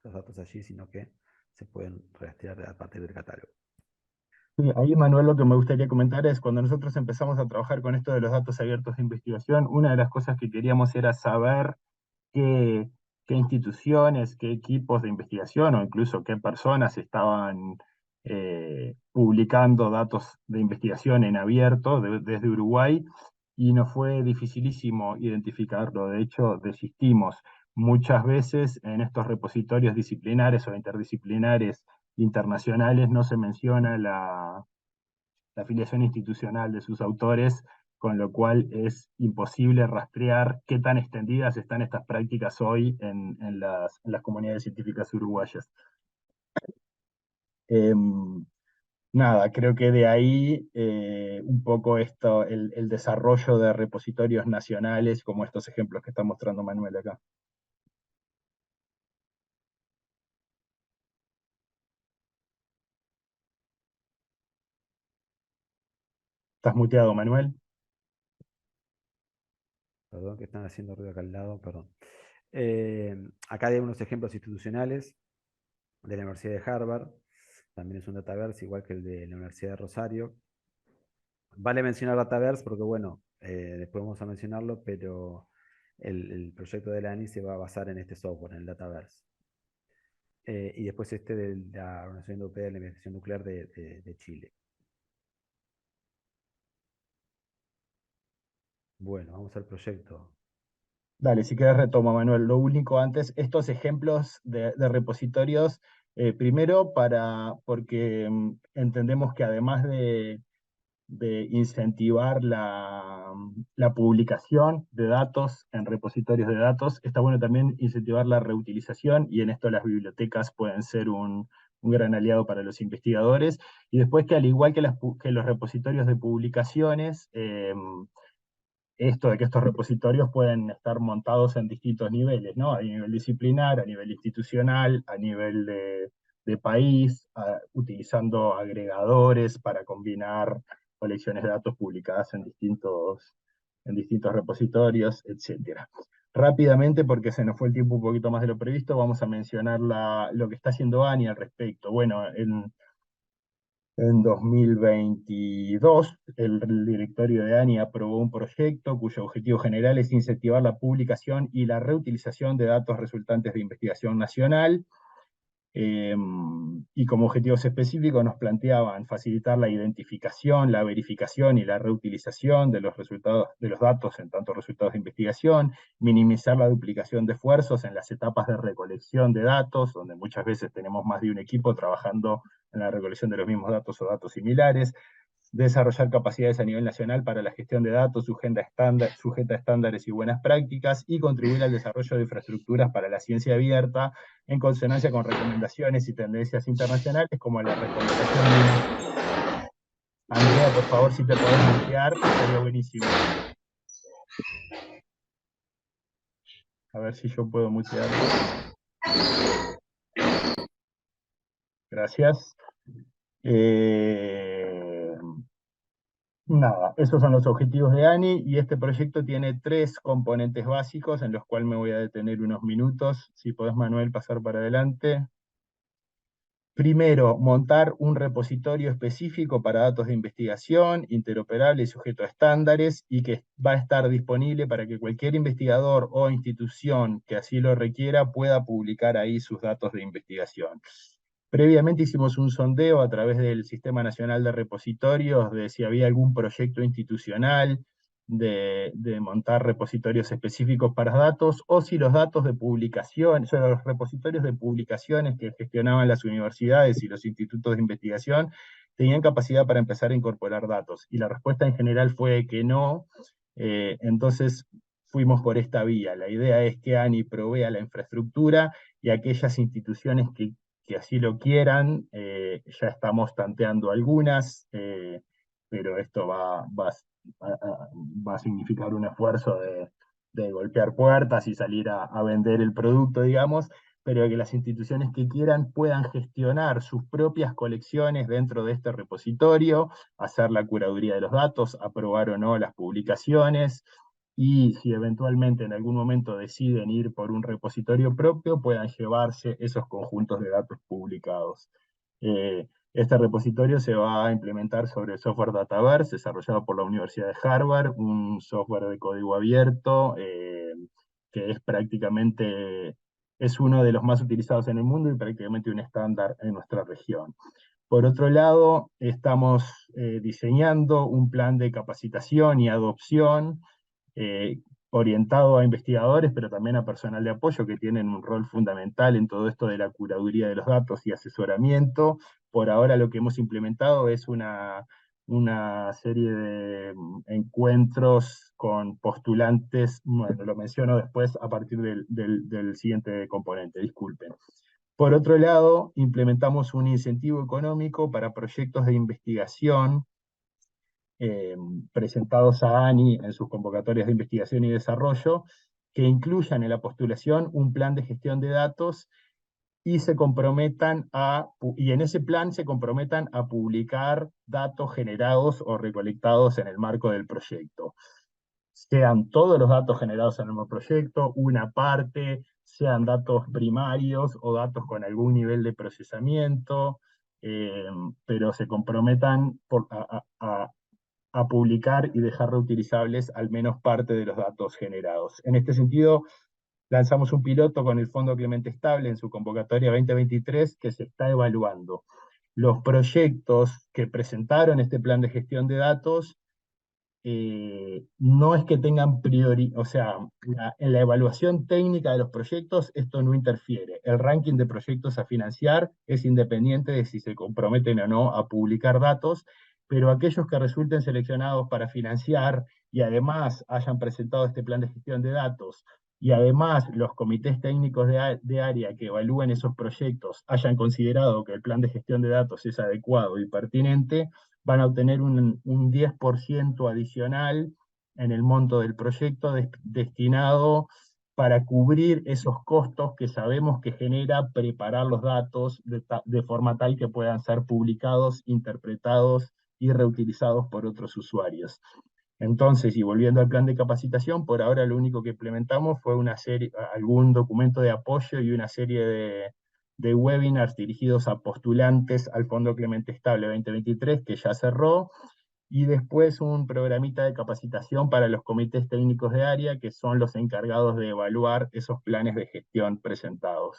datos allí, sino que se pueden rastrear a partir del catálogo. Sí, ahí, Manuel, lo que me gustaría comentar es, cuando nosotros empezamos a trabajar con esto de los datos abiertos de investigación, una de las cosas que queríamos era saber qué, qué instituciones, qué equipos de investigación o incluso qué personas estaban publicando datos de investigación en abierto desde Uruguay, y nos fue dificilísimo identificarlo. De hecho, desistimos. Muchas veces en estos repositorios disciplinares o interdisciplinares internacionales no se menciona la afiliación institucional de sus autores, con lo cual es imposible rastrear qué tan extendidas están estas prácticas hoy en las comunidades científicas uruguayas. Nada, creo que de ahí un poco esto, el desarrollo de repositorios nacionales, como estos ejemplos que está mostrando Manuel acá. ¿Estás muteado, Manuel? Perdón, que están haciendo ruido acá al lado, perdón. Acá hay unos ejemplos institucionales de la Universidad de Harvard, también es un Dataverse igual que el de la Universidad de Rosario. Vale mencionar Dataverse porque, bueno, después vamos a mencionarlo, pero el proyecto de la ANI se va a basar en este software, en el Dataverse. Y después este de la Organización Europea de la Investigación Nuclear de Chile. Bueno, vamos al proyecto. Dale, si querés retoma, Manuel. Lo único antes, estos ejemplos de repositorios, primero porque entendemos que además de incentivar la publicación de datos en repositorios de datos, está bueno también incentivar la reutilización, y en esto las bibliotecas pueden ser un gran aliado para los investigadores. Y después que al igual que los repositorios de publicaciones, esto de que estos repositorios pueden estar montados en distintos niveles, ¿no? A nivel disciplinar, a nivel institucional, a nivel de país, utilizando agregadores para combinar colecciones de datos publicadas en distintos repositorios, etc. Rápidamente, porque se nos fue el tiempo un poquito más de lo previsto, vamos a mencionar lo que está haciendo ANI al respecto. Bueno, en 2022, el directorio de ANI aprobó un proyecto cuyo objetivo general es incentivar la publicación y la reutilización de datos resultantes de investigación nacional, y como objetivos específicos nos planteaban facilitar la identificación, la verificación y la reutilización de los resultados de los datos en tanto resultados de investigación, minimizar la duplicación de esfuerzos en las etapas de recolección de datos, donde muchas veces tenemos más de un equipo trabajando en la recolección de los mismos datos o datos similares, desarrollar capacidades a nivel nacional para la gestión de datos sujeta a estándares y buenas prácticas, y contribuir al desarrollo de infraestructuras para la ciencia abierta en consonancia con recomendaciones y tendencias internacionales, como la recomendación de... Andrea, por favor, si te podés mutear, estaría buenísimo. A ver si yo puedo mutear. Gracias. Nada, esos son los objetivos de ANI, y este proyecto tiene 3 componentes básicos en los cuales me voy a detener unos minutos. Si podés, Manuel, pasar para adelante. Primero, montar un repositorio específico para datos de investigación, interoperable y sujeto a estándares, y que va a estar disponible para que cualquier investigador o institución que así lo requiera pueda publicar ahí sus datos de investigación. Previamente hicimos un sondeo a través del Sistema Nacional de Repositorios de si había algún proyecto institucional de montar repositorios específicos para datos, o si los datos de publicación, o sea, los repositorios de publicaciones que gestionaban las universidades y los institutos de investigación tenían capacidad para empezar a incorporar datos. Y la respuesta en general fue que no. Entonces fuimos por esta vía. La idea es que ANI provea la infraestructura, y aquellas instituciones que así lo quieran, ya estamos tanteando algunas, pero esto va a significar un esfuerzo de golpear puertas y salir a vender el producto, digamos, pero que las instituciones que quieran puedan gestionar sus propias colecciones dentro de este repositorio, hacer la curaduría de los datos, aprobar o no las publicaciones, y si eventualmente en algún momento deciden ir por un repositorio propio, puedan llevarse esos conjuntos de datos publicados. Este repositorio se va a implementar sobre el software Dataverse, desarrollado por la Universidad de Harvard, un software de código abierto, que es uno de los más utilizados en el mundo y prácticamente un estándar en nuestra región. Por otro lado, estamos diseñando un plan de capacitación y adopción eh, orientado a investigadores, pero también a personal de apoyo que tienen un rol fundamental en todo esto de la curaduría de los datos y asesoramiento. Por ahora lo que hemos implementado es una serie de encuentros con postulantes, bueno, lo menciono después a partir del siguiente componente, disculpen. Por otro lado, implementamos un incentivo económico para proyectos de investigación eh, presentados a ANI en sus convocatorias de investigación y desarrollo, que incluyan en la postulación un plan de gestión de datos y y en ese plan se comprometan a publicar datos generados o recolectados en el marco del proyecto. Sean todos los datos generados en el proyecto, una parte, sean datos primarios o datos con algún nivel de procesamiento, pero se comprometan a publicar y dejar reutilizables al menos parte de los datos generados. En este sentido, lanzamos un piloto con el Fondo Clemente Estable en su convocatoria 2023 que se está evaluando. Los proyectos que presentaron este plan de gestión de datos no es que tengan prioridad, o sea, en la evaluación técnica de los proyectos esto no interfiere. El ranking de proyectos a financiar es independiente de si se comprometen o no a publicar datos, pero aquellos que resulten seleccionados para financiar y además hayan presentado este plan de gestión de datos y además los comités técnicos de área que evalúen esos proyectos hayan considerado que el plan de gestión de datos es adecuado y pertinente, van a obtener un 10% adicional en el monto del proyecto destinado para cubrir esos costos que sabemos que genera preparar los datos de forma tal que puedan ser publicados, interpretados y reutilizados por otros usuarios. Entonces, y volviendo al plan de capacitación, por ahora lo único que implementamos fue algún documento de apoyo y una serie de webinars dirigidos a postulantes al Fondo Clemente Estable 2023, que ya cerró, y después un programita de capacitación para los comités técnicos de área, que son los encargados de evaluar esos planes de gestión presentados.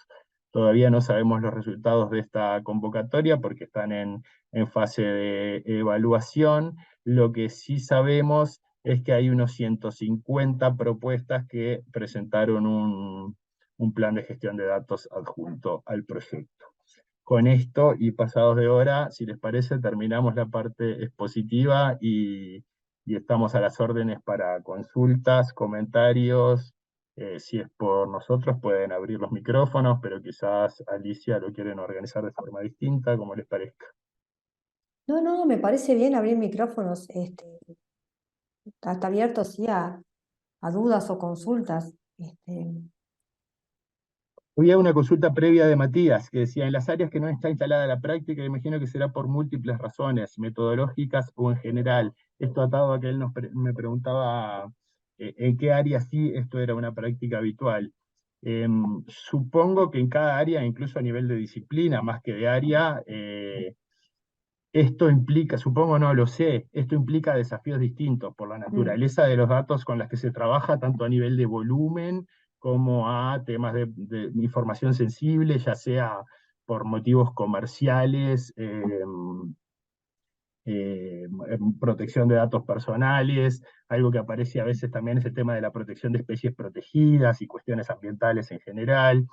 Todavía no sabemos los resultados de esta convocatoria porque están en fase de evaluación. Lo que sí sabemos es que hay unos 150 propuestas que presentaron un plan de gestión de datos adjunto al proyecto. Con esto y pasados de hora, si les parece, terminamos la parte expositiva y estamos a las órdenes para consultas, comentarios. Si es por nosotros, pueden abrir los micrófonos, pero quizás Alicia lo quieren organizar de forma distinta, como les parezca. No, no, me parece bien abrir micrófonos. Está abierto, sí, a dudas o consultas. Había una consulta previa de Matías que decía, en las áreas que no está instalada la práctica, imagino que será por múltiples razones, metodológicas o en general. Esto atado a que él me preguntaba en qué área sí esto era una práctica habitual. Supongo que en cada área, incluso a nivel de disciplina, más que de área, esto implica, supongo no lo sé, esto implica desafíos distintos por la naturaleza de los datos con las que se trabaja, tanto a nivel de volumen como a temas de información sensible, ya sea por motivos comerciales, protección de datos personales, algo que aparece a veces también es el tema de la protección de especies protegidas y cuestiones ambientales en general.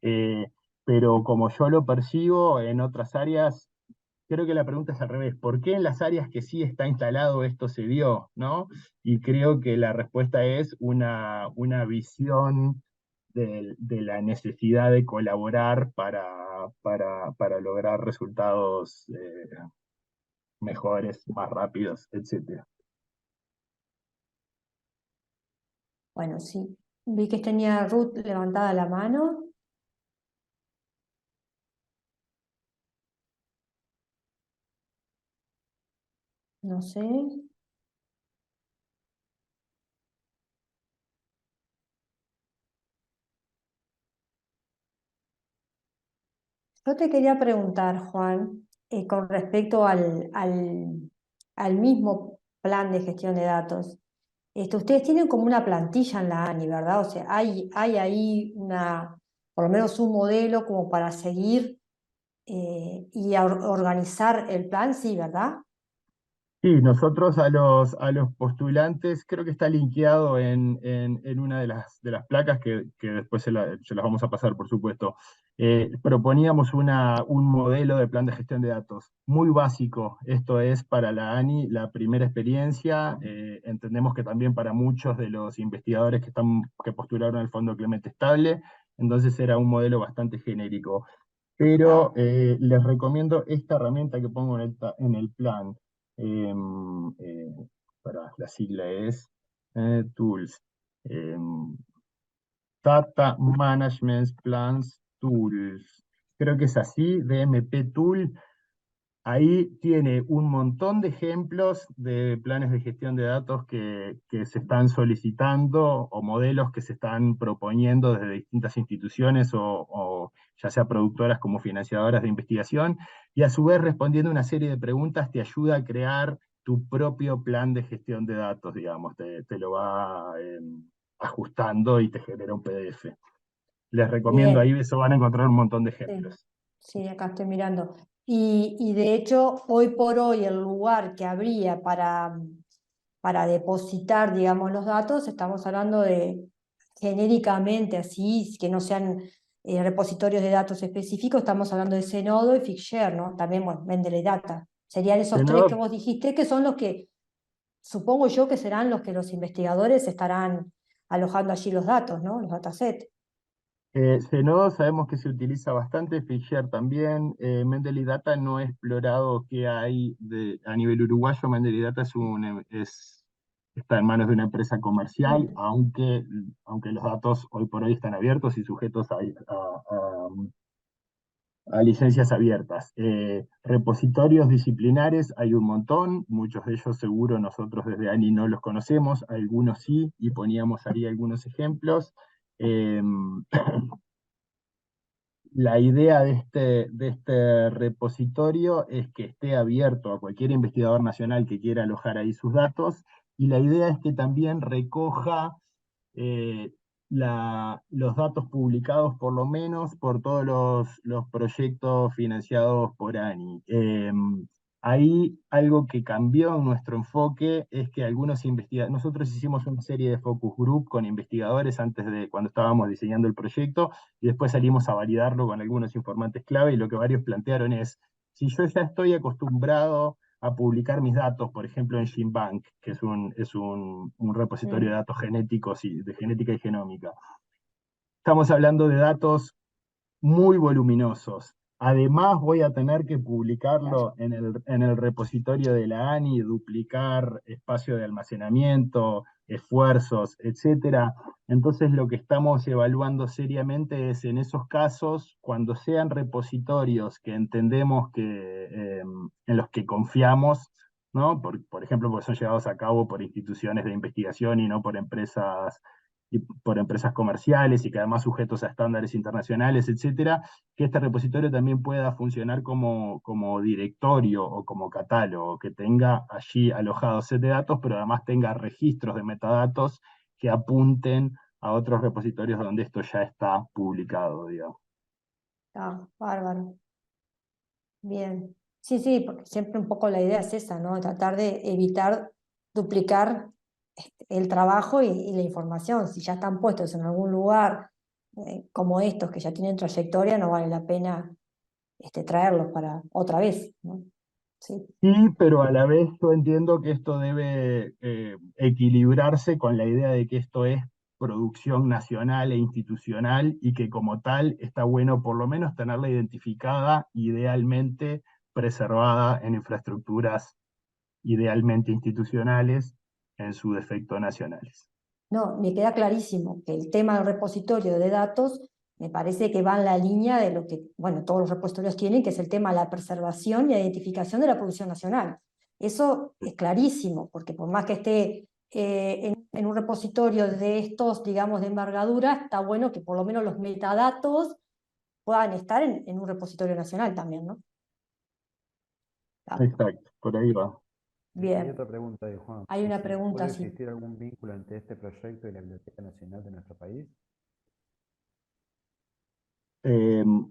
Eh, pero como yo lo percibo, en otras áreas creo que la pregunta es al revés. ¿Por qué en las áreas que sí está instalado esto se dio? ¿No? Y creo que la respuesta es una visión de la necesidad de colaborar para lograr resultados mejores, más rápidos, etc. Bueno, sí. Vi que tenía Ruth levantada la mano. No sé. Yo te quería preguntar, Juan, con respecto al mismo plan de gestión de datos. Ustedes tienen como una plantilla en la ANI, ¿verdad? O sea, hay ahí por lo menos un modelo como para seguir y organizar el plan, sí, ¿verdad? Sí, nosotros a los postulantes, creo que está linkeado en una de las placas que después se las vamos a pasar, por supuesto. Proponíamos un modelo de plan de gestión de datos muy básico. Esto es para la ANI la primera experiencia. Entendemos que también para muchos de los investigadores que postularon al Fondo Clemente Estable, entonces era un modelo bastante genérico. Ah, Pero les recomiendo esta herramienta que pongo en el plan. Para la sigla es Tools. em, Data Management Plans Tools. Creo que es así, DMP Tool. Ahí tiene un montón de ejemplos de planes de gestión de datos que se están solicitando o modelos que se están proponiendo desde distintas instituciones o ya sea productoras como financiadoras de investigación, y a su vez respondiendo una serie de preguntas te ayuda a crear tu propio plan de gestión de datos, digamos, te lo va ajustando y te genera un PDF. Les recomiendo bien, ahí, eso van a encontrar un montón de sí, ejemplos. sí, acá estoy mirando. Y de hecho, hoy por hoy el lugar que habría para depositar, digamos, los datos, estamos hablando de genéricamente, así, que no sean repositorios de datos específicos, estamos hablando de Zenodo y Figshare, ¿no? También, bueno, Mendeley Data. Serían esos tres que Senador, vos dijiste, que son los que, supongo yo que serán los que los investigadores estarán alojando allí los datos, ¿no? Los datasets. Zenodo sabemos que se utiliza bastante, Fisher también. Mendeley Data no he explorado qué hay a nivel uruguayo. Mendeley Data está en manos de una empresa comercial, Mm. aunque los datos hoy por hoy están abiertos y sujetos a licencias abiertas. Repositorios disciplinares hay un montón, muchos de ellos seguro nosotros desde ANI no los conocemos, algunos sí, y poníamos ahí algunos ejemplos. Em, La idea de este repositorio es que esté abierto a cualquier investigador nacional que quiera alojar ahí sus datos, y la idea es que también recoja eh, los datos publicados por lo menos por todos los proyectos financiados por ANI. Ahí algo que cambió en nuestro enfoque es que algunos investigadores, nosotros hicimos una serie de focus group con investigadores cuando estábamos diseñando el proyecto, y después salimos a validarlo con algunos informantes clave, y lo que varios plantearon es, si yo ya estoy acostumbrado a publicar mis datos, por ejemplo, en GenBank, que es un repositorio de Mm. datos genéticos y de genética y genómica. Estamos hablando de datos muy voluminosos. Además, voy a tener que Claro. publicarlo en el repositorio de la ANI, duplicar espacio de almacenamiento, esfuerzos, etcétera. Entonces, lo que estamos evaluando seriamente es en esos casos, cuando sean repositorios que entendemos en los que confiamos, ¿no? Por ejemplo, porque son llevados a cabo por instituciones de investigación y no por empresas comerciales, y que además sujetos a estándares internacionales, etcétera, que este repositorio también pueda funcionar como directorio o como catálogo, que tenga allí alojados set de datos, pero además tenga registros de metadatos que apunten a otros repositorios donde esto ya está publicado, digamos. Ah, bárbaro. Bien. Sí, sí, porque siempre un poco la idea es esa, ¿no? Tratar de evitar duplicar el trabajo y la información. Si ya están puestos en algún lugar como estos que ya tienen trayectoria, no vale la pena traerlos para otra vez, ¿no? Sí. Sí, pero a la vez yo entiendo que esto debe equilibrarse con la idea de que esto es producción nacional e institucional y que como tal está bueno por lo menos tenerla identificada, idealmente preservada en infraestructuras idealmente institucionales, en su defecto nacionales. No, me queda clarísimo que el tema del repositorio de datos me parece que va en la línea de lo que, bueno, todos los repositorios tienen, que es el tema de la preservación y la identificación de la producción nacional. Eso es clarísimo, porque por más que esté en un repositorio de estos, digamos, de envergadura, está bueno que por lo menos los metadatos puedan estar en un repositorio nacional también, ¿no? Ah, Exacto, por ahí va. Hay bien, otra pregunta de Juan. hay una Dice, pregunta ¿puede así. existir algún vínculo entre este proyecto y la Biblioteca Nacional de nuestro país?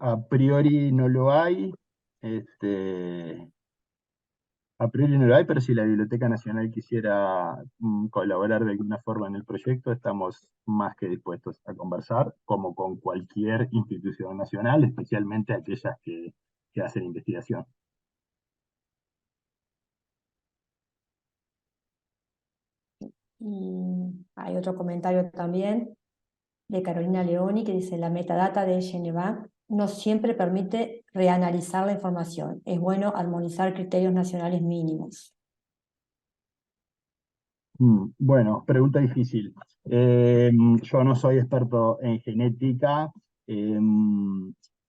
A priori no lo hay, este, a priori no lo hay, pero si la Biblioteca Nacional quisiera colaborar de alguna forma en el proyecto, estamos más que dispuestos a conversar, como con cualquier institución nacional, especialmente aquellas que hacen investigación. Y hay otro comentario también de Carolina Leoni que dice, la metadata de Genebank no siempre permite reanalizar la información. Es bueno armonizar criterios nacionales mínimos. Bueno, pregunta difícil. Yo no soy experto en genética.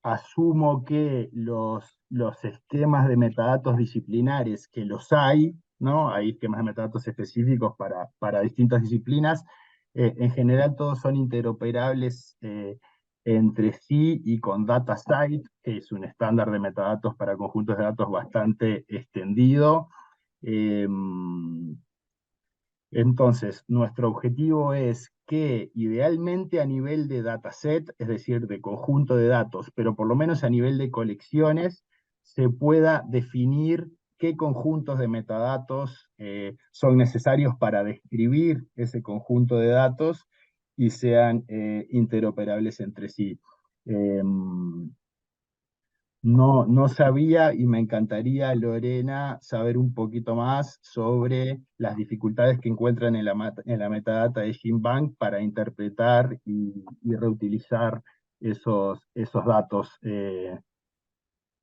Asumo que los esquemas de metadatos disciplinares, que los hay, ¿no? Hay esquemas de metadatos específicos para distintas disciplinas. En general todos son interoperables entre sí y con DataSite, que es un estándar de metadatos para conjuntos de datos bastante extendido. Em, entonces, nuestro objetivo es que idealmente a nivel de dataset, es decir, de conjunto de datos, pero por lo menos a nivel de colecciones, se pueda definir qué conjuntos de metadatos son necesarios para describir ese conjunto de datos y sean interoperables entre sí. No sabía y me encantaría, Lorena, saber un poquito más sobre las dificultades que encuentran en la metadata de GenBank para interpretar y reutilizar esos datos.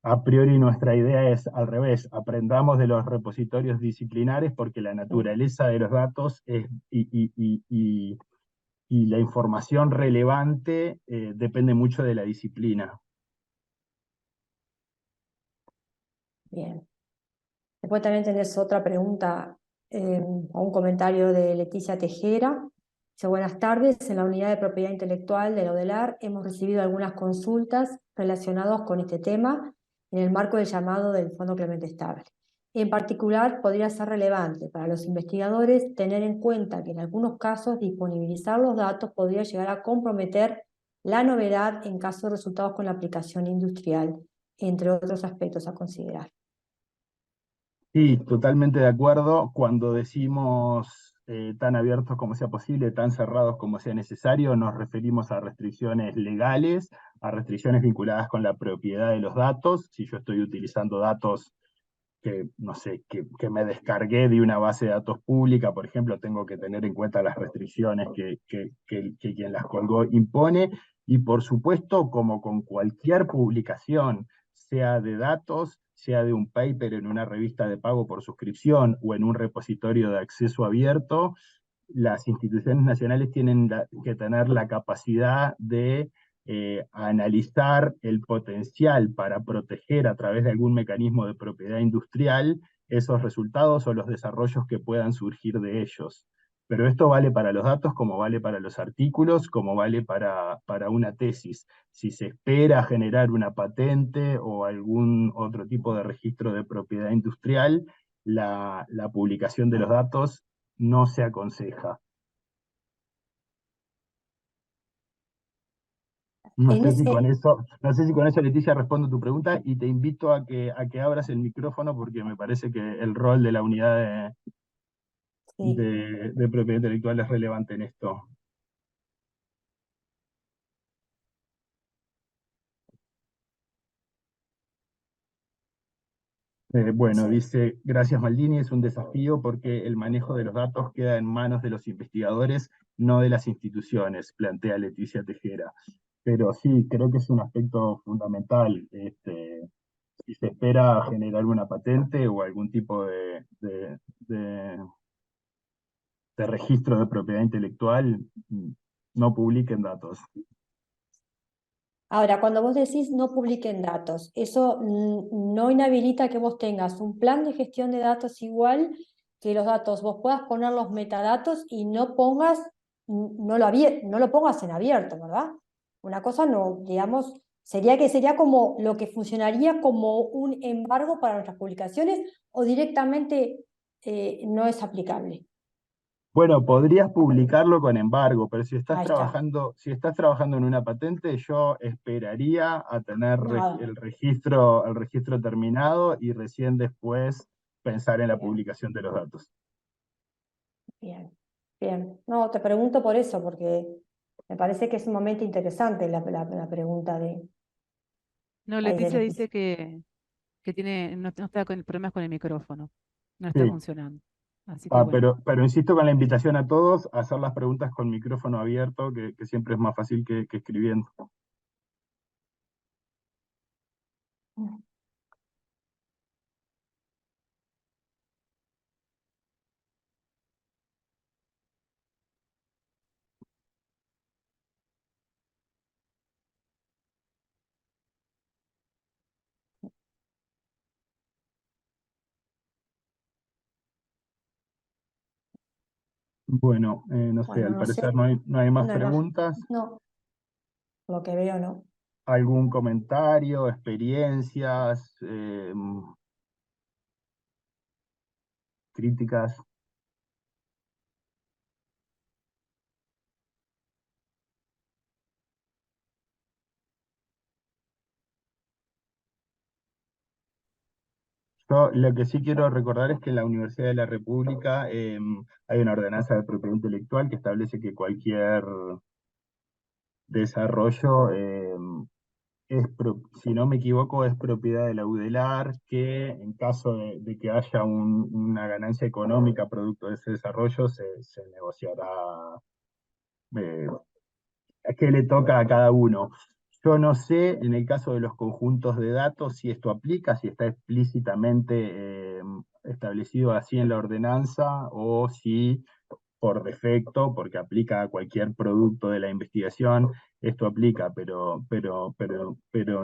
A priori nuestra idea es al revés, aprendamos de los repositorios disciplinares porque la naturaleza de los datos y la información relevante depende mucho de la disciplina. Bien. Después también tenés otra pregunta o un comentario de Leticia Tejera. Dice, buenas tardes. En la unidad de propiedad intelectual de la ODELAR hemos recibido algunas consultas relacionadas con este tema en el marco del llamado del Fondo Clemente Estable. En particular, podría ser relevante para los investigadores tener en cuenta que en algunos casos disponibilizar los datos podría llegar a comprometer la novedad en caso de resultados con la aplicación industrial, entre otros aspectos a considerar. Sí, totalmente de acuerdo. Cuando decimos tan abiertos como sea posible, tan cerrados como sea necesario, nos referimos a restricciones legales, a restricciones vinculadas con la propiedad de los datos. Si yo estoy utilizando datos que, no sé, que me descargué de una base de datos pública, por ejemplo, tengo que tener en cuenta las restricciones que quien las colgó impone. Y por supuesto, como con cualquier publicación, sea de datos, sea de un paper en una revista de pago por suscripción o en un repositorio de acceso abierto, las instituciones nacionales tienen que tener la capacidad de analizar el potencial para proteger a través de algún mecanismo de propiedad industrial esos resultados o los desarrollos que puedan surgir de ellos. Pero esto vale para los datos como vale para los artículos, como vale para una tesis. Si se espera generar una patente o algún otro tipo de registro de propiedad industrial, la publicación de los datos no se aconseja. No En sé si con ese, eso, no sé si con eso, Leticia, respondo tu pregunta y te invito a que abras el micrófono porque me parece que el rol de la unidad sí. de propiedad intelectual es relevante en esto. Bueno, Sí. dice, gracias Maldini, es un desafío porque el manejo de los datos queda en manos de los investigadores, no de las instituciones, plantea Leticia Tejera. Pero sí, creo que es un aspecto fundamental. Si se espera generar una patente o algún tipo de registro de propiedad intelectual, no publiquen datos. Ahora, cuando vos decís no publiquen datos, eso no inhabilita que vos tengas un plan de gestión de datos igual, que los datos vos puedas poner los metadatos y no pongas, no lo pongas en abierto, ¿verdad? Una cosa no, digamos, sería como lo que funcionaría como un embargo para nuestras publicaciones o directamente no es aplicable. Bueno, podrías publicarlo con embargo, pero Ahí está. si estás trabajando en una patente, yo esperaría a tener Nada. el registro terminado y recién después pensar en la Bien, publicación de los datos. bien, bien. No, te pregunto por eso, porque me parece que es un momento interesante la pregunta de No, ahí de Leticia Leticia. dice que tiene, no está con problemas con el micrófono, no está Sí. funcionando. Así que Ah, bueno. pero insisto con la invitación a todos a hacer las preguntas con micrófono abierto, que siempre es más fácil que escribiendo. Bueno, no sé, Bueno, al no sé, parecer no hay más no hay más. preguntas. No, lo que veo no. ¿Algún comentario, experiencias, críticas? Yo lo que sí quiero recordar es que en la Universidad de la República hay una ordenanza de propiedad intelectual que establece que cualquier desarrollo, si no me equivoco, es propiedad de la UDELAR, que en caso de que haya una ganancia económica producto de ese desarrollo, se negociará eh, a qué le toca a cada uno. Yo no sé, en el caso de los conjuntos de datos, si esto aplica, si está explícitamente establecido así en la ordenanza o si por defecto, porque aplica a cualquier producto de la investigación, esto aplica, pero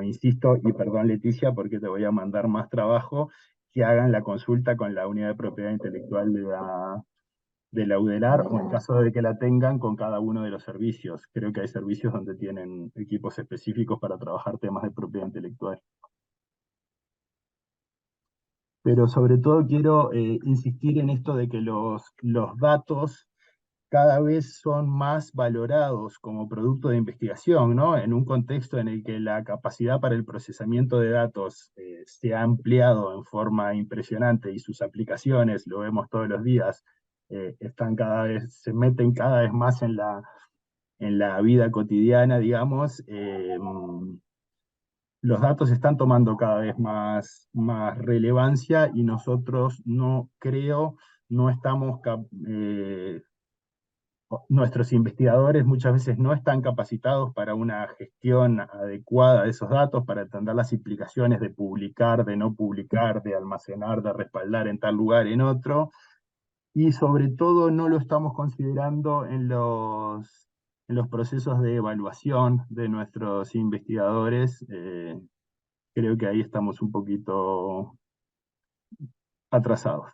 insisto, y perdón Leticia, porque te voy a mandar más trabajo, que hagan la consulta con la unidad de propiedad intelectual de la UDELAR o en Adelante. caso de que la tengan con cada uno de los servicios. Creo que hay servicios donde tienen equipos específicos para trabajar temas de propiedad intelectual. Pero sobre todo quiero insistir en esto de que los datos cada vez son más valorados como producto de investigación, ¿no? En un contexto en el que la capacidad para el procesamiento de datos se ha ampliado en forma impresionante y sus aplicaciones, lo vemos todos los días, se meten cada vez más en la vida cotidiana, digamos. Los datos están tomando cada vez más relevancia y nosotros no estamos nuestros investigadores muchas veces no están capacitados para una gestión adecuada de esos datos, para entender las implicaciones de publicar, de no publicar, de almacenar, de respaldar en tal lugar, en otro, y sobre todo no lo estamos considerando en los procesos de evaluación de nuestros investigadores. Creo que ahí estamos un poquito atrasados.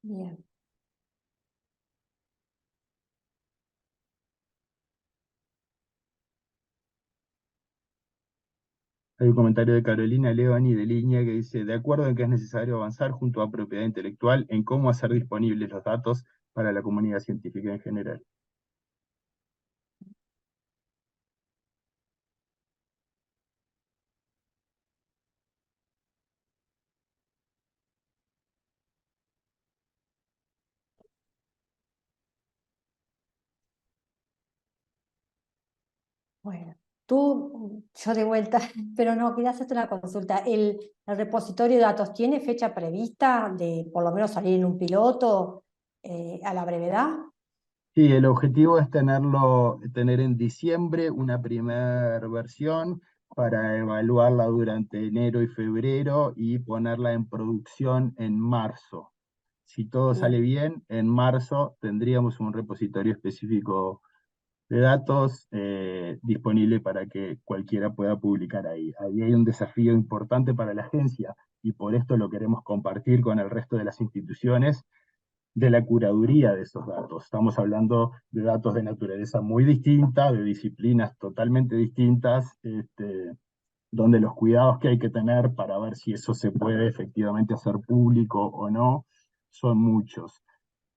Bien. Hay un comentario de Carolina Leoni de línea que dice, de acuerdo en que es necesario avanzar junto a propiedad intelectual en cómo hacer disponibles los datos para la comunidad científica en general. Bueno, yo de vuelta, pero no, quería hacerte una consulta. ¿El repositorio de datos tiene fecha prevista de por lo menos salir en un piloto a la brevedad? Sí, el objetivo es tener en diciembre una primera versión para evaluarla durante enero y febrero y ponerla en producción en marzo. Si todo sale Bien, bien, en marzo tendríamos un repositorio específico de datos disponible para que cualquiera pueda publicar ahí. Ahí hay un desafío importante para la agencia y por esto lo queremos compartir con el resto de las instituciones de la curaduría de esos datos. Estamos hablando de datos de naturaleza muy distinta, de disciplinas totalmente distintas, donde los cuidados que hay que tener para ver si eso se puede efectivamente hacer público o no son muchos.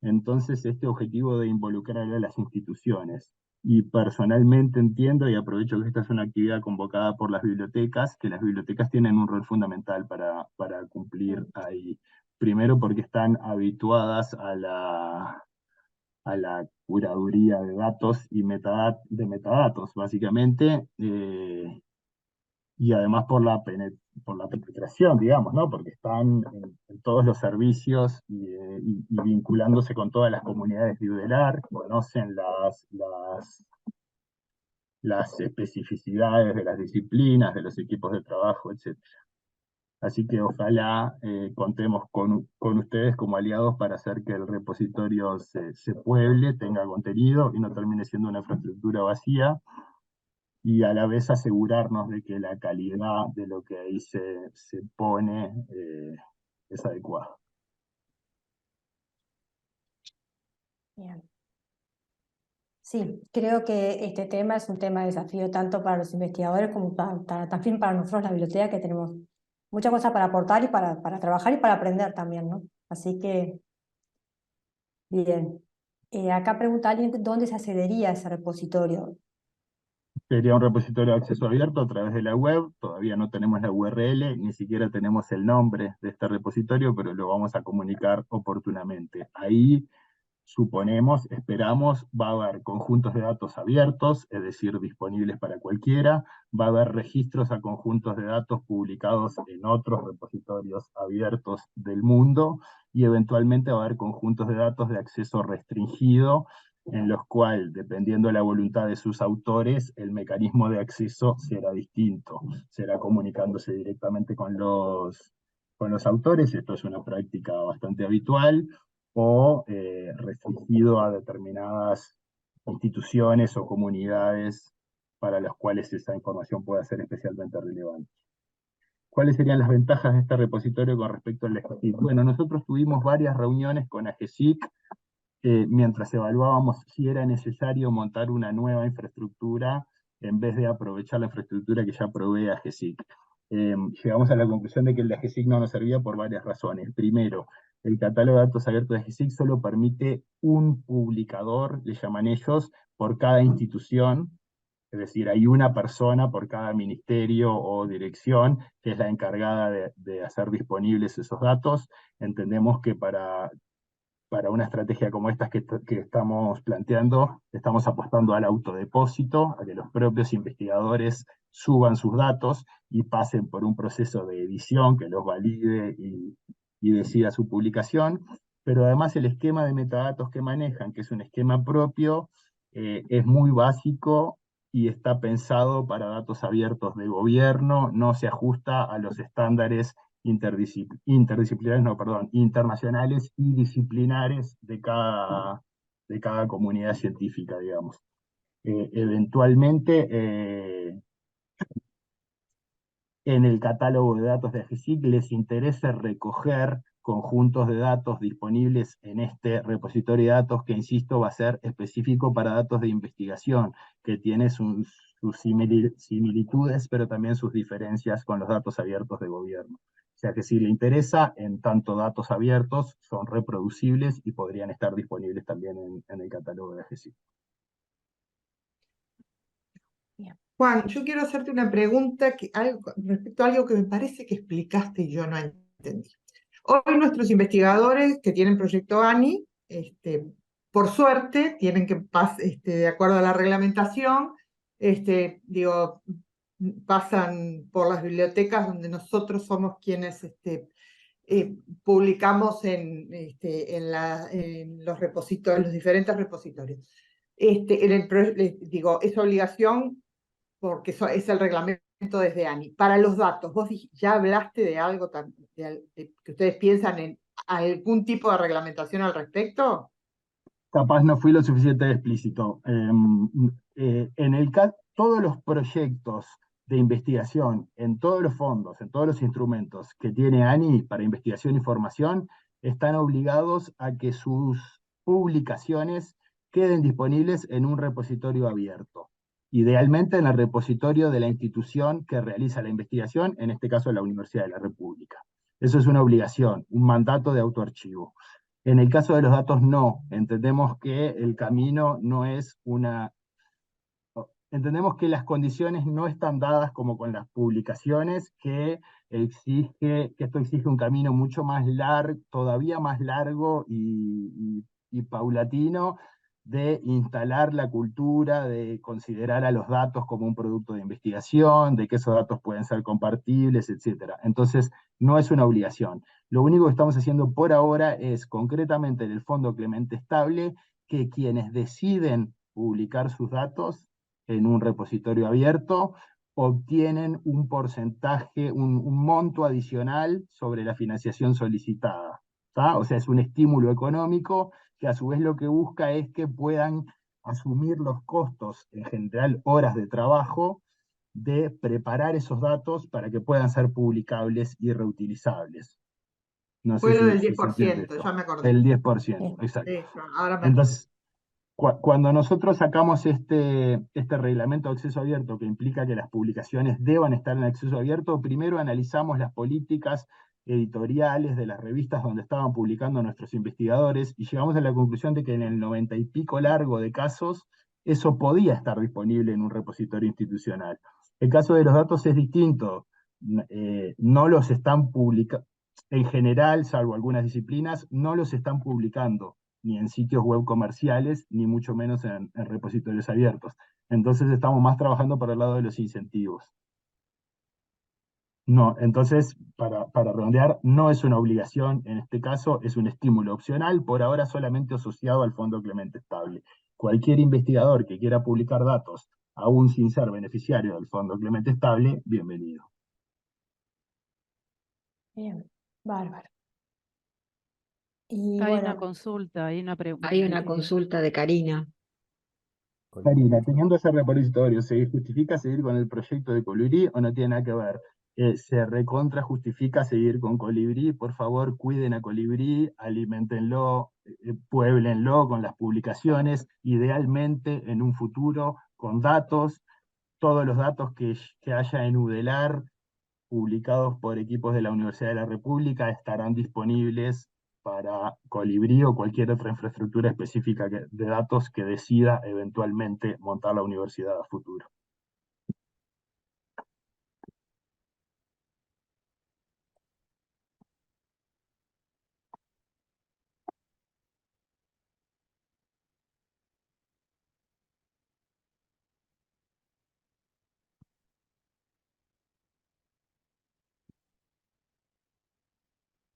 Entonces, este objetivo de involucrar a las instituciones. Y personalmente entiendo, y aprovecho que esta es una actividad convocada por las bibliotecas, que las bibliotecas tienen un rol fundamental para cumplir ahí. Primero porque están habituadas a la curaduría de datos y de metadatos, básicamente, y además por la penetración, digamos, ¿no? Porque están en todos los servicios y vinculándose con todas las comunidades de UDELAR, conocen las especificidades de las disciplinas, de los equipos de trabajo, etc. Así que ojalá contemos con ustedes como aliados para hacer que el repositorio se pueble, tenga contenido y no termine siendo una infraestructura vacía, y a la vez asegurarnos de que la calidad de lo que ahí se pone es adecuada. bien. Sí, creo que este tema es un tema de desafío tanto para los investigadores como también para nosotros, la biblioteca, que tenemos muchas cosas para aportar y para trabajar y para aprender también, ¿no? Así que, bien. Acá pregunta alguien dónde se accedería a ese repositorio. Sería un repositorio de acceso abierto a través de la web, todavía no tenemos la URL, ni siquiera tenemos el nombre de este repositorio, pero lo vamos a comunicar oportunamente. Ahí suponemos, esperamos, va a haber conjuntos de datos abiertos, es decir, disponibles para cualquiera, va a haber registros a conjuntos de datos publicados en otros repositorios abiertos del mundo, y eventualmente va a haber conjuntos de datos de acceso restringido, en los cuales, dependiendo de la voluntad de sus autores, el mecanismo de acceso será distinto, será comunicándose directamente con los autores. Esto es una práctica bastante habitual, o restringido a determinadas instituciones o comunidades para las cuales esa información pueda ser especialmente relevante. ¿Cuáles serían las ventajas de este repositorio con respecto al AGESIC? Bueno, nosotros tuvimos varias reuniones con AGESIC mientras evaluábamos si era necesario montar una nueva infraestructura en vez de aprovechar la infraestructura que ya provee AGESIC. Llegamos a la conclusión de que el de AGESIC no nos servía por varias razones. Primero, el catálogo de datos abiertos de AGESIC solo permite un publicador, le llaman ellos, por cada institución. Es decir, hay una persona por cada ministerio o dirección que es la encargada de hacer disponibles esos datos. Entendemos que para una estrategia como esta que estamos planteando, estamos apostando al autodepósito, a que los propios investigadores suban sus datos y pasen por un proceso de edición que los valide y decida su publicación, pero además el esquema de metadatos que manejan, que es un esquema propio, es muy básico y está pensado para datos abiertos de gobierno, no se ajusta a los estándares interdisciplinares, no, perdón, internacionales y disciplinares de cada comunidad científica, digamos. Eventualmente, en el catálogo de datos de AGESIC les interesa recoger conjuntos de datos disponibles en este repositorio de datos que, insisto, va a ser específico para datos de investigación, que tiene sus similitudes, pero también sus diferencias con los datos abiertos de gobierno. O sea que si le interesa, en tanto datos abiertos son reproducibles y podrían estar disponibles también en el catálogo de AGESIC. Juan, yo quiero hacerte una pregunta respecto a algo que me parece que explicaste y yo no entendí. Hoy nuestros investigadores que tienen proyecto ANI, por suerte, tienen que de acuerdo a la reglamentación, digo, pasan por las bibliotecas donde nosotros somos quienes publicamos en los repositorios, los diferentes repositorios. Digo, es obligación porque es el reglamento desde ANI. Para los datos, vos ya hablaste de algo que ustedes piensan en algún tipo de reglamentación al respecto. Capaz no fui lo suficiente explícito. En el caso, todos los proyectos de investigación, en todos los fondos, en todos los instrumentos que tiene ANI para investigación y formación, están obligados a que sus publicaciones queden disponibles en un repositorio abierto. Idealmente en el repositorio de la institución que realiza la investigación, en este caso la Universidad de la República. Eso es una obligación, un mandato de autoarchivo. En el caso de los datos, no. Entendemos que el camino no es una... Entendemos que las condiciones no están dadas como con las publicaciones, que esto exige un camino mucho más largo, todavía más largo y paulatino, de instalar la cultura, de considerar a los datos como un producto de investigación, de que esos datos pueden ser compartibles, etc. Entonces, no es una obligación. Lo único que estamos haciendo por ahora es, concretamente en el Fondo Clemente Estable, que quienes deciden publicar sus datos en un repositorio abierto obtienen un porcentaje, un monto adicional sobre la financiación solicitada. ¿Tá? O sea, es un estímulo económico que a su vez lo que busca es que puedan asumir los costos, en general horas de trabajo, de preparar esos datos para que puedan ser publicables y reutilizables. No sé Fue lo del si se entiende 10%, esto. ya me acordé. El 10%, Bien. exacto. Eso, ahora me Entonces, cuando nosotros sacamos este reglamento de acceso abierto que implica que las publicaciones deban estar en acceso abierto, primero analizamos las políticas editoriales de las revistas donde estaban publicando nuestros investigadores y llegamos a la conclusión de que en el 90 y pico largo de casos eso podía estar disponible en un repositorio institucional. El caso de los datos es distinto. No los están publicando, en general, salvo algunas disciplinas, no los están publicando ni en sitios web comerciales, ni mucho menos en repositorios abiertos. Entonces estamos más trabajando para el lado de los incentivos. No, entonces, para redondear, no es una obligación, en este caso es un estímulo opcional, por ahora solamente asociado al Fondo Clemente Estable. Cualquier investigador que quiera publicar datos, aún sin ser beneficiario del Fondo Clemente Estable, bienvenido. Bien, bárbaro. Y Hay una bueno, consulta, hay una pregunta. Hay una consulta de Karina. Karina, teniendo ese repositorio, ¿se justifica seguir con el proyecto de Colibrí o no tiene nada que ver? Se recontra justifica seguir con Colibrí, por favor cuiden a Colibrí, alimentenlo, puéblenlo con las publicaciones, idealmente en un futuro con datos, todos los datos que haya en UDELAR publicados por equipos de la Universidad de la República estarán disponibles para Colibrí o cualquier otra infraestructura específica de datos que decida eventualmente montar la universidad a futuro.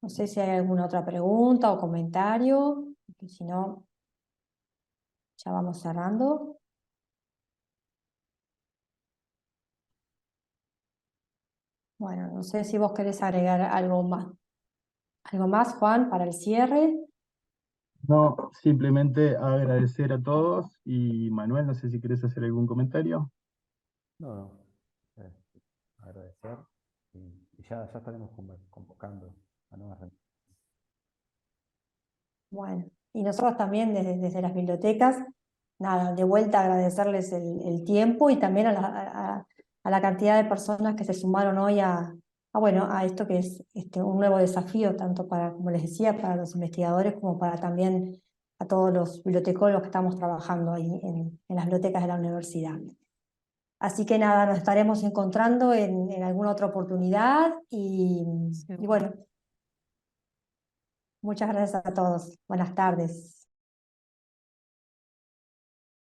no sé si hay alguna otra pregunta o comentario, porque si no, ya vamos cerrando. Bueno, no sé si vos querés agregar algo más. ¿Algo más, Juan, para el cierre? No, simplemente agradecer a todos y Manuel, no sé si querés hacer algún comentario. No, agradecer y ya estaremos convocando a nuevas reuniones. Bueno, y nosotros también desde las bibliotecas, nada, de vuelta agradecerles el tiempo y también a la cantidad de personas que se sumaron hoy bueno, a esto que es un nuevo desafío, tanto para, como les decía, para los investigadores como para también a todos los bibliotecólogos que estamos trabajando ahí en las bibliotecas de la universidad. Así que nada, nos estaremos encontrando en alguna otra oportunidad y bueno, muchas gracias a todos. Buenas tardes.